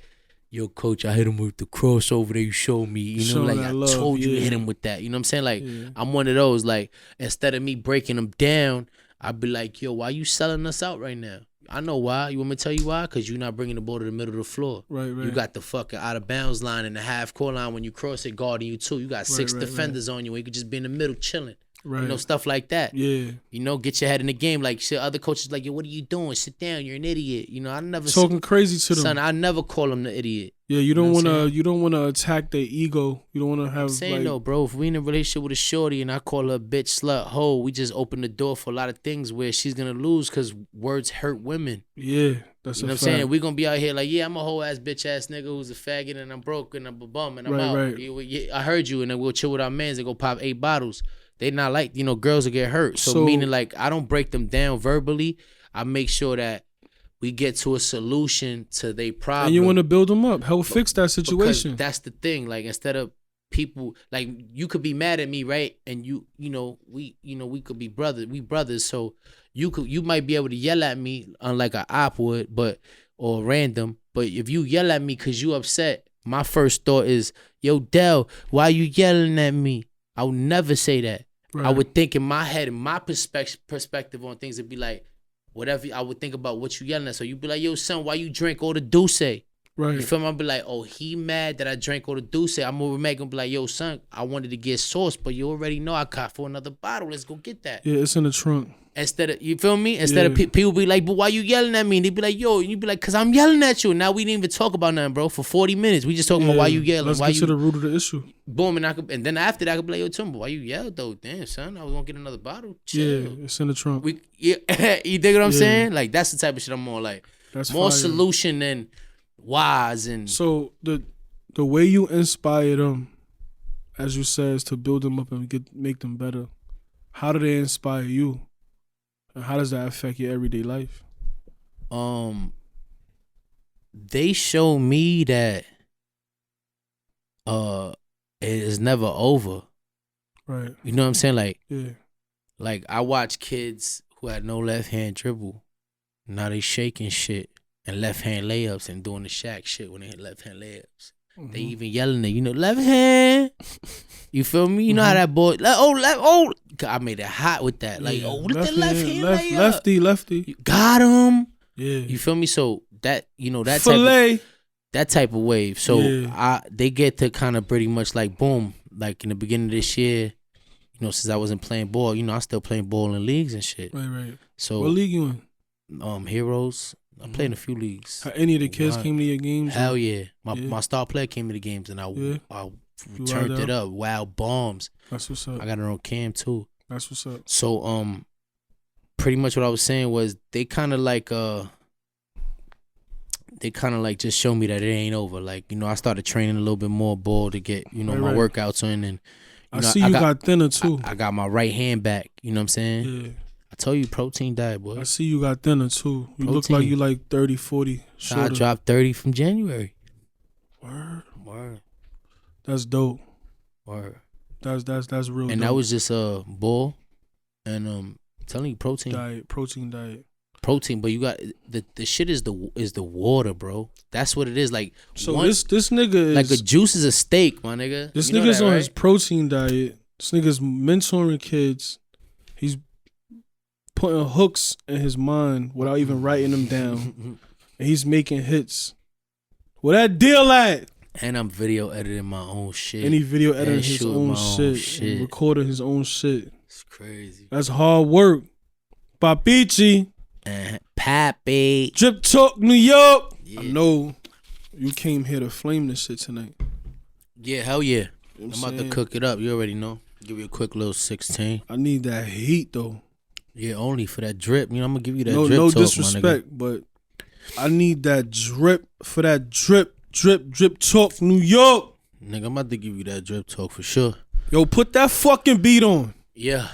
yo, coach, I hit him with the crossover that you showed me. You know, like I told you to hit him with that. You know what I'm saying? Like I'm one of those. Like instead of me breaking them down, I'd be like, yo, why you selling us out right now? I know why. You want me to tell you why? Because you're not bringing the ball to the middle of the floor. Right. You got the fucking out of bounds line and the half court line when you cross it guarding you too. You got 6 defenders on you and you could just be in the middle chilling. Right. You know, stuff like that. Yeah. You know, get your head in the game. Like shit, other coaches like, yo, what are you doing? Sit down. You're an idiot. You know, I never talking crazy to them. Son, I never call them the idiot. Yeah, you don't wanna attack their ego. You don't wanna have I'm saying though, bro, if we in a relationship with a shorty and I call her bitch, slut, hoe, we just open the door for a lot of things where she's gonna lose because words hurt women. Yeah, that's you know what I'm saying? We gonna be out here like, yeah, I'm a whole ass bitch ass nigga who's a faggot and I'm broke and I'm a bum and I'm out. Right. I heard you, and then we'll chill with our mans and go pop 8 bottles. They not like, you know, girls will get hurt. So meaning like I don't break them down verbally. I make sure that we get to a solution to their problem. And you want to build them up, help fix that situation. Because that's the thing. Like instead of people, like you could be mad at me, right? And we could be brothers. We brothers. So you might be able to yell at me unlike an op would, or random. But if you yell at me because you upset, my first thought is, yo, Del, why you yelling at me? I would never say that. Right. I would think in my head, in my perspective on things, it'd be like, whatever. I would think about what you yelling at. So you'd be like, yo, son, why you drink all the Douce? Right. You feel me? I'll be like, oh, he mad that I drank all the Douce. I'm gonna make him be like, yo, son, I wanted to get sauce, but you already know I got for another bottle. Let's go get that. Yeah, it's in the trunk. Instead of, you feel me? Instead of people be like, but why you yelling at me? And they be like, yo, and you be like, cause I'm yelling at you. Now we didn't even talk about nothing, bro. For 40 minutes, we just talking about why you yelling. Let's get to the root of the issue. Boom, and then after that, I could be like, yo, Tumbo, why you yell though? Damn, son, I was gonna get another bottle. Chill. Yeah, it's in the trunk. You dig what I'm saying? Like that's the type of shit I'm more like. That's more fire. Solution than wise and. So the way you inspire them, as you said, is to build them up and make them better. How do they inspire you? And how does that affect your everyday life? They show me that it is never over. Right. You know what I'm saying? Like, like I watch kids who had no left hand dribble. Now they shaking shit and left hand layups and doing the Shaq shit when they hit left hand layups. Mm-hmm. They even yelling at, you know, left hand. You feel me? You know how that boy, I made it hot with that. Like, what the left hand layup? Lefty. You got him. Yeah. You feel me? So that, you know, that type of wave. So they get to kind of pretty much like, boom, like in the beginning of this year, you know, since I wasn't playing ball, you know, I still playing ball in leagues and shit. Right. So what league you in? Heroes. I played in a few leagues. Have any of the kids came to your games? Hell yeah. My star player came to the games and I turned it up. Wild bombs. That's what's up. I got her on cam too. That's what's up. So pretty much what I was saying was they kind of like just show me that it ain't over. Like, you know, I started training a little bit more ball to get, you know, my workouts in, and I see you got thinner too. I got my right hand back, you know what I'm saying? Yeah. I told you, protein diet, boy. I see you got thinner too. You look like you like 30, 40 shorter. I dropped 30 from January. Word. That's dope. Word. That's real. And dope. that was just ball, and telling you protein diet. Protein, but you got the shit is the water, bro. That's what it is. Like, so this nigga is like a juice is a steak, my nigga. This nigga's on his protein diet. This nigga's mentoring kids. He's putting hooks in his mind without even writing them down. And he's making hits. Where that deal at? And I'm video editing my own shit. And he video editing his own shit. And recording his own shit. It's crazy. That's hard work. Papichy. Pappy. Drip Talk, New York. Yeah. I know you came here to flame this shit tonight. Yeah, hell yeah. You know I'm about to cook it up. You already know. Give you a quick little 16. I need that heat though. Yeah, only for that drip. You know, I'm gonna give you that drip. No talk, disrespect, but I need that drip for that drip talk, New York. Nigga, I'm about to give you that drip talk for sure. Yo, put that fucking beat on. Yeah.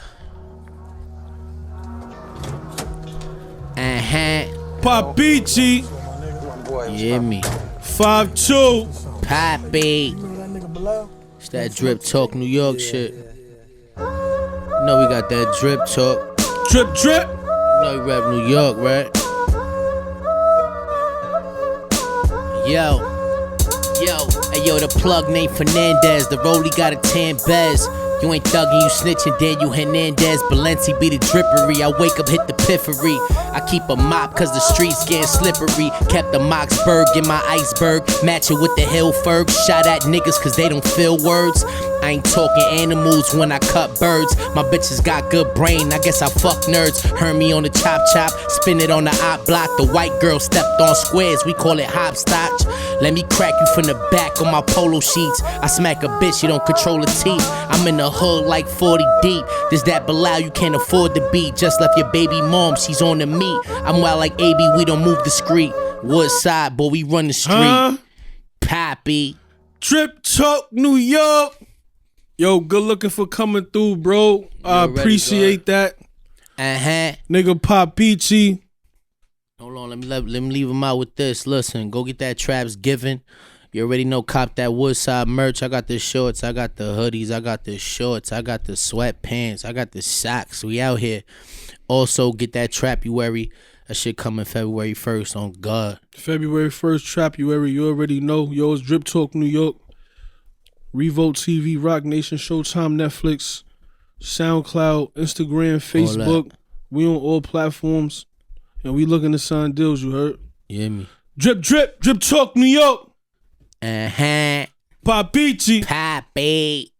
Papichy. You hear me? 5-2. Pappy. It's that Drip Talk New York shit. You know we got that Drip Talk. Drip, drip. You know we rap New York, right? Yo. Hey yo, the plug named Fernandez. The rollie got a tan bez. You ain't thuggin', you snitchin', Daniel Hernandez. Balenci be the drippery. I wake up, hit the piffery. I keep a mop cause the streets getting slippery. Kept the Moxburg in my iceberg. Match it with the Hillferg. Shot at niggas cause they don't feel words. I ain't talking animals when I cut birds. My bitches got good brain, I guess I fuck nerds. Heard me on the chop, spin it on the op block. The white girl stepped on squares, we call it hopscotch. Let me crack you from the back on my polo sheets. I smack a bitch, you don't control her teeth. I'm in the hood like 40 deep. This that Bilal you can't afford to beat. Just left your baby mom, she's on the meat. I'm wild like AB, we don't move discreet. Woodside, boy, we run the street. Pappy. Drip Talk New York. Yo, good looking for coming through, bro. I appreciate that. Nigga Papichy. Hold on, let me leave him out with this. Listen, go get that Traps Given. You already know, cop that Woodside merch. I got the shorts, I got the hoodies, I got the shorts, I got the sweatpants, I got the socks. We out here. Also, get that Trapuary. That shit coming February 1st on God. February 1st, Trapuary. You already know. Yo, it's Drip Talk New York. Revolt TV, Rock Nation, Showtime, Netflix, SoundCloud, Instagram, Facebook. We on all platforms. And we looking to sign deals, you heard? You hear me? Drip Talk New York. Papichy. Papichy. Pappy.